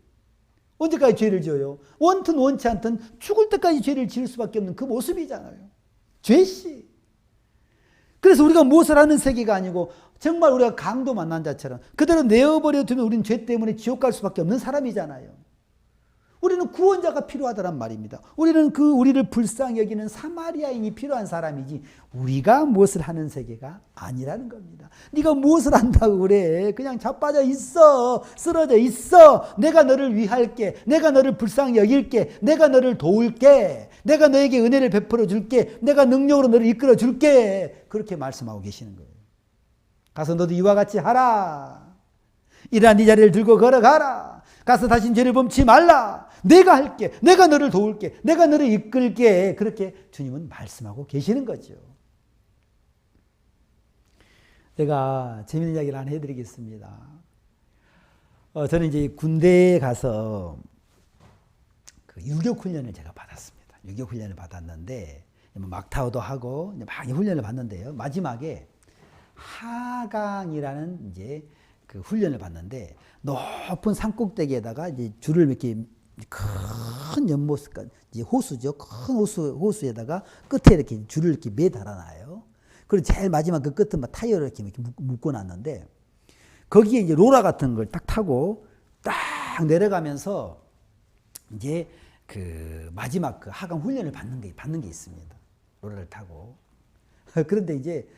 언제까지 죄를 지어요? 원튼 원치 않든 죽을 때까지 죄를 지을 수밖에 없는 그 모습이잖아요. 죄시. 그래서 우리가 무엇을 하는 세계가 아니고 정말 우리가 강도 만난 자처럼 그대로 내어버려 두면 우리는 죄 때문에 지옥 갈 수밖에 없는 사람이잖아요. 우리는 구원자가 필요하다란 말입니다. 우리는 우리를 불쌍히 여기는 사마리아인이 필요한 사람이지 우리가 무엇을 하는 세계가 아니라는 겁니다. 네가 무엇을 한다고 그래? 그냥 자빠져 있어. 쓰러져 있어. 내가 너를 위할게. 내가 너를 불쌍히 여길게. 내가 너를 도울게. 내가 너에게 은혜를 베풀어 줄게. 내가 능력으로 너를 이끌어 줄게. 그렇게 말씀하고 계시는 거예요. 가서 너도 이와 같이 하라. 일어나 네 자리를 들고 걸어가라. 가서 다신 죄를 범치 말라. 내가 할게. 내가 너를 도울게. 내가 너를 이끌게. 그렇게 주님은 말씀하고 계시는 거죠. 제가 재미있는 이야기를 하나 해드리겠습니다. 저는 이제 군대에 가서 그 유격 훈련을 제가 받았습니다. 유격 훈련을 받았는데 막타오도 하고 많이 훈련을 받는데요. 마지막에 하강이라는 이제 그 훈련을 받는데 높은 산꼭대기에다가 이제 줄을 이렇게 큰 연못, 이제 호수죠. 큰 호수에다가 끝에 이렇게 줄을 이렇게 매달아놔요. 그리고 제일 마지막 그 끝은 막 타이어를 이렇게 묶어놨는데 거기에 이제 로라 같은 걸 딱 타고 딱 내려가면서 이제 그 마지막 그 하강 훈련을 받는 게 있습니다. 로라를 타고. 그런데 이제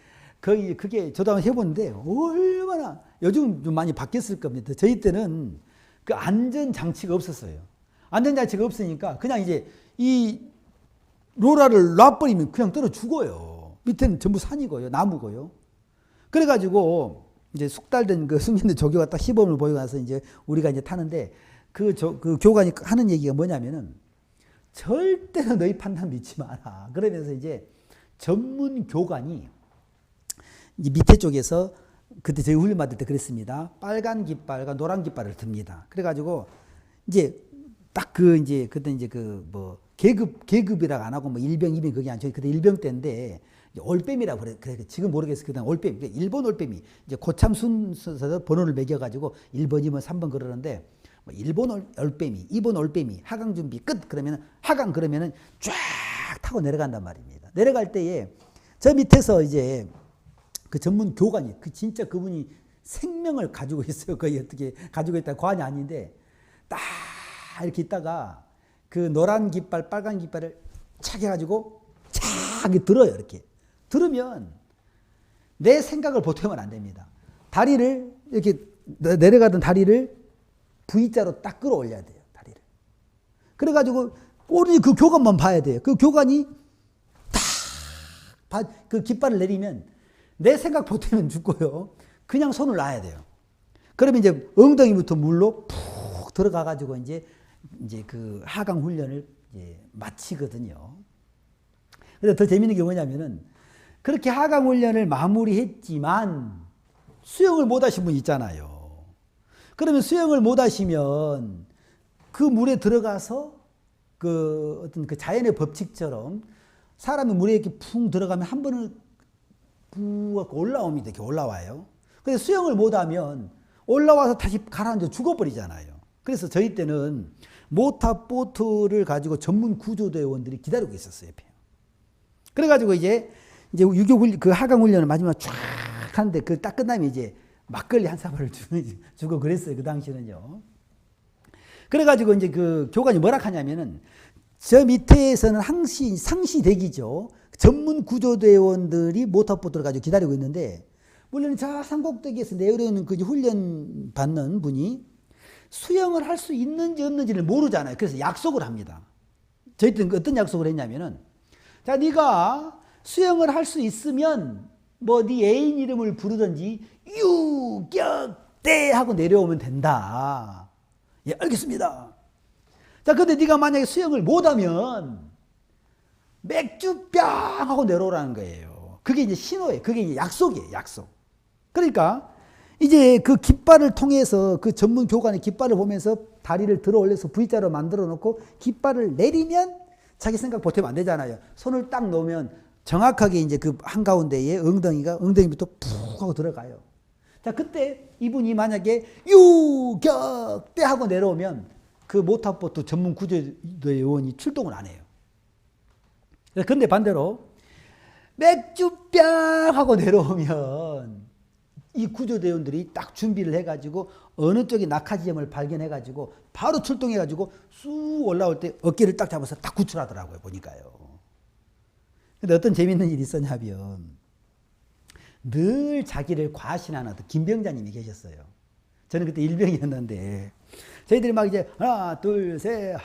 그게 저도 한번 해봤는데 얼마나 요즘 좀 많이 바뀌었을 겁니다. 저희 때는 그 안전장치가 없었어요. 안전장치가 없으니까 그냥 이제 이 로라를 놔버리면 그냥 떨어 죽어요. 밑에는 전부 산이고요. 나무고요. 그래가지고 이제 숙달된 그 숙련된 조교가 딱 시범을 보이고 나서 이제 우리가 이제 타는데 그 교관이 하는 얘기가 뭐냐면은 절대로 너희 판단 믿지 마라. 그러면서 이제 전문 교관이 이제 밑에 쪽에서 그때 저희 훈련 받을 때 그랬습니다. 빨간 깃발과 노란 깃발을 듭니다. 그래가지고 이제 딱 이제 그때 이제 계급이라고 안 하고 일병, 이병 그게 아니죠. 그때 일병 때인데 올빼미라고 그래. 지금 모르겠어요. 그다음 올빼미. 그러니까 1번 올빼미. 이제 고참 순서에서 번호를 매겨가지고 1번, 2번, 3번 그러는데 1번 올빼미, 2번 올빼미, 하강 준비 끝 그러면은 하강 그러면은 쫙 타고 내려간단 말입니다. 내려갈 때에 저 밑에서 이제 그 전문 교관이 진짜 그분이 생명을 가지고 있어요. 거의 어떻게 가지고 있다 관이 아닌데 딱 이렇게 있다가 그 노란 깃발, 빨간 깃발을 착 해가지고 착 들어요. 이렇게 들으면 내 생각을 보태면 안 됩니다. 다리를 이렇게 내려가던 다리를 V자로 딱 끌어올려야 돼요. 다리를. 그래가지고 오로지 그 교관만 봐야 돼요. 그 교관이 딱 그 깃발을 내리면 내 생각 보태면 죽고요. 그냥 손을 놔야 돼요. 그러면 이제 엉덩이부터 물로 푹 들어가가지고 이제 그 하강 훈련을 이제 마치거든요. 그래서 더 재밌는 게 뭐냐면은 그렇게 하강 훈련을 마무리했지만 수영을 못 하신 분 있잖아요. 그러면 수영을 못 하시면 그 물에 들어가서 그 어떤 그 자연의 법칙처럼 사람이 물에 이렇게 푹 들어가면 한 번은 푹 올라옵니다. 이렇게 올라와요. 그래서 수영을 못 하면 올라와서 다시 가라앉아 죽어버리잖아요. 그래서 저희 때는 모터보트를 가지고 전문 구조대원들이 기다리고 있었어요. 옆에. 그래가지고 이제 그 하강 훈련을 마지막 쫙 하는데 그 딱 끝나면 이제 막걸리 한 사발을 주고 그랬어요. 그 당시는요. 그래가지고 이제 그 교관이 뭐라 하냐면은 저 밑에서는 상시 대기죠. 전문 구조대원들이 모터보트를 가지고 기다리고 있는데 물론 저 산꼭대기에서 내려오는 그 훈련 받는 분이 수영을 할 수 있는지 없는지를 모르잖아요. 그래서 약속을 합니다. 저희 때는 어떤 약속을 했냐면은 자, 네가 수영을 할 수 있으면 네 애인 이름을 부르든지 유격대 하고 내려오면 된다. 예, 알겠습니다. 자, 근데 네가 만약에 수영을 못하면 맥주병 하고 내려오라는 거예요. 그게 이제 신호예요. 그게 이제 약속이에요. 약속. 그러니까 이제 그 깃발을 통해서 그 전문 교관의 깃발을 보면서 다리를 들어 올려서 V자로 만들어 놓고 깃발을 내리면 자기 생각 보태면 안 되잖아요. 손을 딱 놓으면 정확하게 이제 그 한가운데에 엉덩이부터 푹 하고 들어가요. 자, 그때 이분이 만약에 유격대 하고 내려오면 그 모타보트 전문 구조대 요원이 출동을 안 해요. 그런데 반대로 맥주병 하고 내려오면 이 구조대원들이 딱 준비를 해가지고 어느 쪽에 낙하지점을 발견해가지고 바로 출동해가지고 쑥 올라올 때 어깨를 딱 잡아서 딱 구출하더라고요. 보니까요. 근데 어떤 재밌는 일이 있었냐면 늘 자기를 과신하는 김병자님이 계셨어요. 저는 그때 일병이었는데 저희들이 막 이제 하나 둘 셋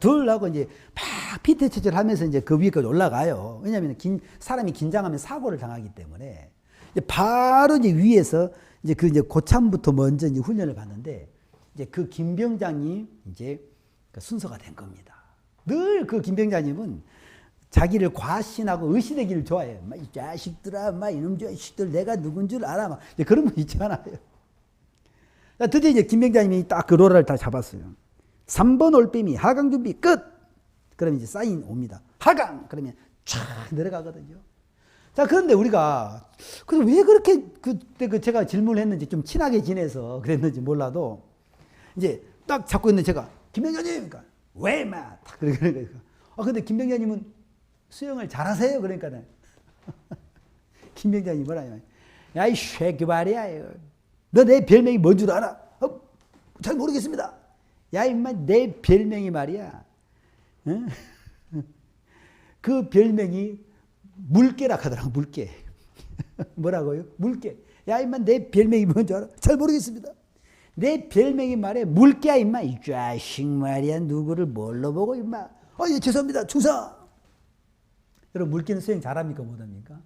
둘 하고 이제 막 피트 체질 하면서 이제 그 위에까지 올라가요. 왜냐하면 사람이 긴장하면 사고를 당하기 때문에 이제 바로 이제 위에서 이제 그 이제 고참부터 먼저 이제 훈련을 받는데 이제 그 김병장이 이제 순서가 된 겁니다. 늘 그 김병장님은 자기를 과신하고 의시되기를 좋아해요. 막 이 자식들아, 막 이놈 자식들 내가 누군 줄 알아, 막 그런 분 있잖아요. 드디어 이제 김병장님이 딱 그 로라를 다 잡았어요. 3번 올빼미 하강 준비 끝. 그러면 이제 사인 옵니다. 하강 그러면 쫙 내려가거든요. 자, 그런데 우리가 왜 그렇게 그때 제가 질문을 했는지 좀 친하게 지내서 그랬는지 몰라도 이제 딱 잡고 있는 제가 김병장님, 그러니까 왜 마? 그러니까 근데 김병장님은 수영을 잘하세요. 그러니까 김병장님이 뭐라냐? 야, 이 쉐기 말이야. 너 내 별명이 뭔 줄 알아? 잘 모르겠습니다. 야, 임마, 내 별명이 말이야. 응? 그 별명이 물개라 하더라고, 물개. 뭐라고요? 물개. 야, 임마, 내 별명이 뭔 줄 알아? 잘 모르겠습니다. 내 별명이 말이야. 물개야, 임마. 이 자식 말이야. 누구를 뭘로 보고, 임마. 예, 죄송합니다. 충성. 여러분, 물개는 수영 잘합니까? 못합니까?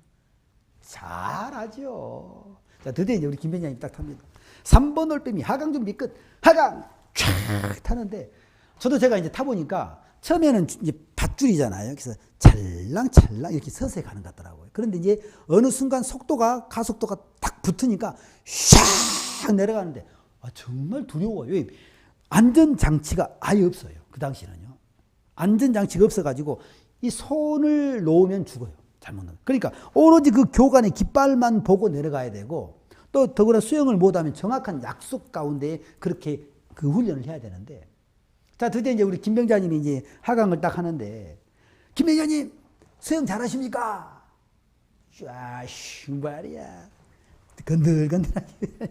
잘하죠. 자, 드디어 이제 우리 김병장님이 딱 탑니다. 3번 올빼미 하강 준비 끝. 하강 촥 타는데 저도 제가 이제 타보니까 처음에는 이제 밧줄이잖아요. 그래서 찰랑찰랑 이렇게 서서히 가는 것 같더라고요. 그런데 이제 어느 순간 가속도가 딱 붙으니까 샥 내려가는데 정말 두려워요. 왜? 안전장치가 아예 없어요. 그 당시는요. 안전장치가 없어가지고 이 손을 놓으면 죽어요. 잘못 놓으면. 그러니까 오로지 그 교관의 깃발만 보고 내려가야 되고 또 더구나 수영을 못하면 정확한 약속 가운데 그렇게 그 훈련을 해야 되는데 자, 드디어 이제 우리 김병자님이 이제 하강을 딱 하는데 김병자님 수영 잘하십니까? 쫙 말이야. 건들건들하게.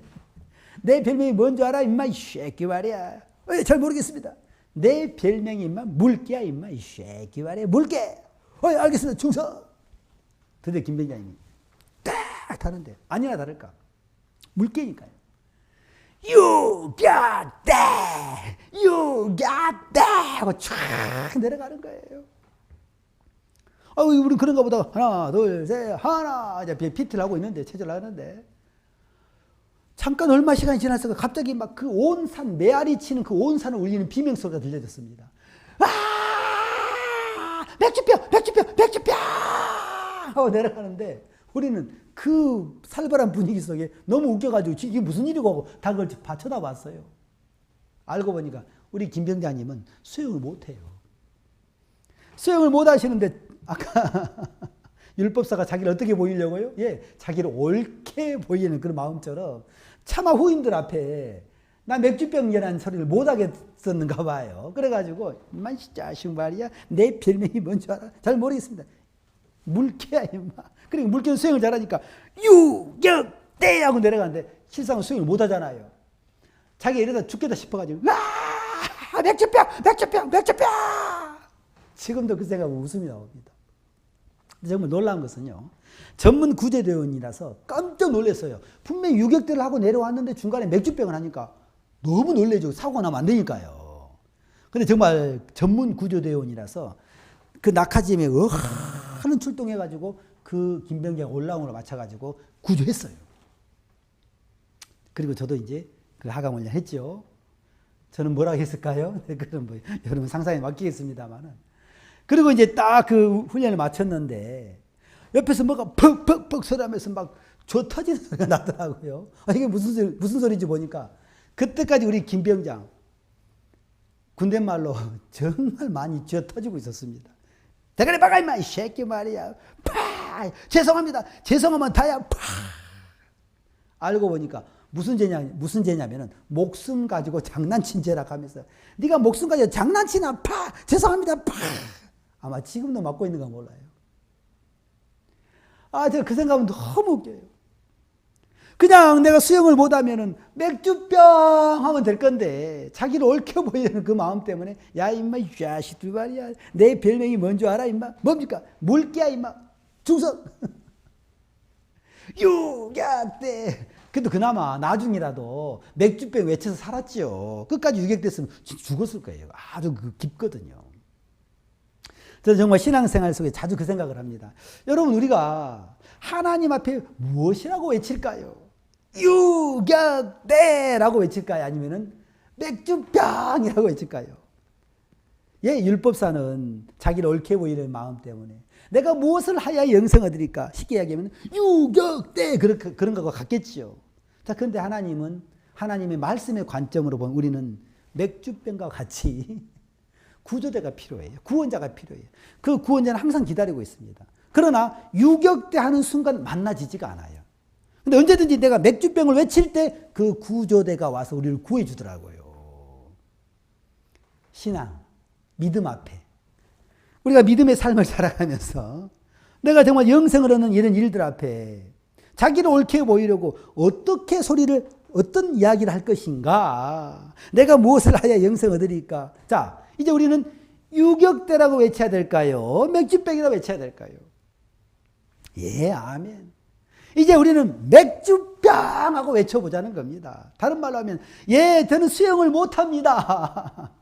내 별명이 뭔 줄 알아? 임마 이 새끼 말이야. 잘 모르겠습니다. 내 별명이 임마 물개야 임마 이 새끼 말이야. 물개. 알겠습니다. 충성. 드디어 김병장님이 딱 타는데 아니나 다를까 물개니까요. You got that! You got that! 하고 쫙 내려가는 거예요. 우리 그런가 보다. 하나, 둘, 셋, 하나. 이제 피트를 하고 있는데, 체조를 하는데. 잠깐 얼마 시간이 지났을까 갑자기 막 그 온 산, 메아리 치는 그 온 산을 울리는 비명소리가 들려졌습니다. 맥주병! 하고 내려가는데 우리는 그 살벌한 분위기 속에 너무 웃겨가지고 이게 무슨 일이고 하고 다 그걸 쳐다봤어요. 알고 보니까 우리 김병장님은 수영을 못해요. 수영을 못하시는데 아까 율법사가 자기를 어떻게 보이려고요? 예, 자기를 옳게 보이는 그런 마음처럼 차마 후임들 앞에 나 맥주병이라는 소리를 못하겠었는가 봐요. 그래가지고 인만 자식 말이야 내 별명이 뭔지 알아? 잘 모르겠습니다. 물개야 임마. 그러니까 물개는 수영을 잘하니까 유격대 하고 내려가는데 실상은 수영을 못하잖아요. 자기 이러다 죽겠다 싶어가지고 맥주병 지금도 그 생각하면 웃음이 나옵니다. 정말 놀라운 것은요. 전문 구조대원이라서 깜짝 놀랐어요. 분명히 유격대를 하고 내려왔는데 중간에 맥주병을 하니까 너무 놀래죠. 사고가 나면 안 되니까요. 근데 정말 전문 구조대원이라서 그 낙하지점에 하는 출동해가지고 그 김병장 올라온 걸 맞춰가지고 구조했어요. 그리고 저도 이제 그 하강훈련 했죠. 저는 뭐라고 했을까요? 그건 뭐 여러분 상상에 맡기겠습니다만은. 그리고 이제 딱 그 훈련을 마쳤는데 옆에서 뭐가 퍽퍽퍽 소리하면서 막 저 터지는 소리가 나더라고요. 이게 무슨 소리인지 보니까 그때까지 우리 김병장 군대 말로 정말 많이 쥐어 터지고 있었습니다. 대가리 박아 임마 이 새끼 말이야. 파! 죄송합니다. 죄송하면 다야. 파! 알고 보니까 무슨 죄냐면은 목숨 가지고 장난친 죄라 하면서 네가 목숨 가지고 장난치나 파! 죄송합니다. 파! 아마 지금도 맞고 있는 거 몰라요. 제가 그 생각은 너무 웃겨요. 그냥 내가 수영을 못하면은 맥주병 하면 될 건데 자기를 옳게 보이는 그 마음 때문에 야 임마 이 자식들 말이야 내 별명이 뭔 줄 알아 임마 뭡니까 물기야 임마 중성 유격대 그래도 그나마 나중이라도 맥주병 외쳐서 살았지요. 끝까지 유격됐으면 죽었을 거예요. 아주 깊거든요. 저는 정말 신앙생활 속에 자주 그 생각을 합니다. 여러분 우리가 하나님 앞에 무엇이라고 외칠까요? 유격대라고 외칠까요? 아니면은 맥주병이라고 외칠까요? 예, 율법사는 자기를 옳게 보이는 마음 때문에 내가 무엇을 하여야 영생을 얻으리까? 쉽게 이야기하면 유격대 그런 거가 같겠지요. 자, 그런데 하나님은 하나님의 말씀의 관점으로 보면 우리는 맥주병과 같이 구조대가 필요해요. 구원자가 필요해요. 그 구원자는 항상 기다리고 있습니다. 그러나 유격대하는 순간 만나지지가 않아요. 근데 언제든지 내가 맥주병을 외칠 때 그 구조대가 와서 우리를 구해주더라고요. 신앙, 믿음 앞에 우리가 믿음의 삶을 살아가면서 내가 정말 영생을 얻는 이런 일들 앞에 자기를 옳게 보이려고 어떤 이야기를 할 것인가? 내가 무엇을 하여 영생을 얻으리까? 자, 이제 우리는 유격대라고 외쳐야 될까요? 맥주병이라고 외쳐야 될까요? 예, 아멘. 이제 우리는 맥주병하고 외쳐보자는 겁니다. 다른 말로 하면, 예, 저는 수영을 못합니다.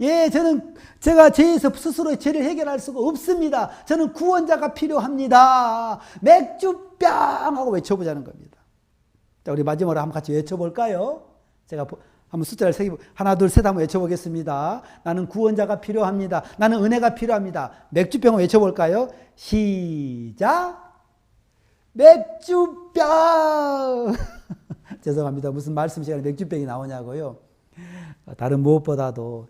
예, 제가 죄에서 스스로 죄를 해결할 수가 없습니다. 저는 구원자가 필요합니다. 맥주병하고 외쳐보자는 겁니다. 자, 우리 마지막으로 한번 같이 외쳐볼까요? 제가 한번 숫자를 하나, 둘, 셋 한번 외쳐보겠습니다. 나는 구원자가 필요합니다. 나는 은혜가 필요합니다. 맥주병을 외쳐볼까요? 시작! 맥주병! 죄송합니다. 무슨 말씀 시간에 맥주병이 나오냐고요? 다른 무엇보다도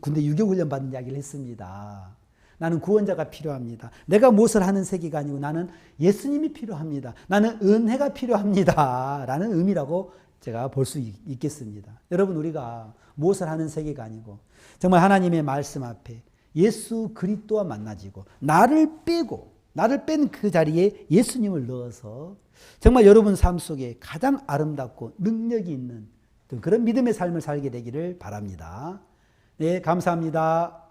군대 유교훈련 받은 이야기를 했습니다. 나는 구원자가 필요합니다. 내가 무엇을 하는 세계가 아니고 나는 예수님이 필요합니다. 나는 은혜가 필요합니다. 라는 의미라고 제가 볼 수 있겠습니다. 여러분 우리가 무엇을 하는 세계가 아니고 정말 하나님의 말씀 앞에 예수 그리스도와 만나지고 나를 뺀 그 자리에 예수님을 넣어서 정말 여러분 삶 속에 가장 아름답고 능력이 있는 그런 믿음의 삶을 살게 되기를 바랍니다. 네, 감사합니다.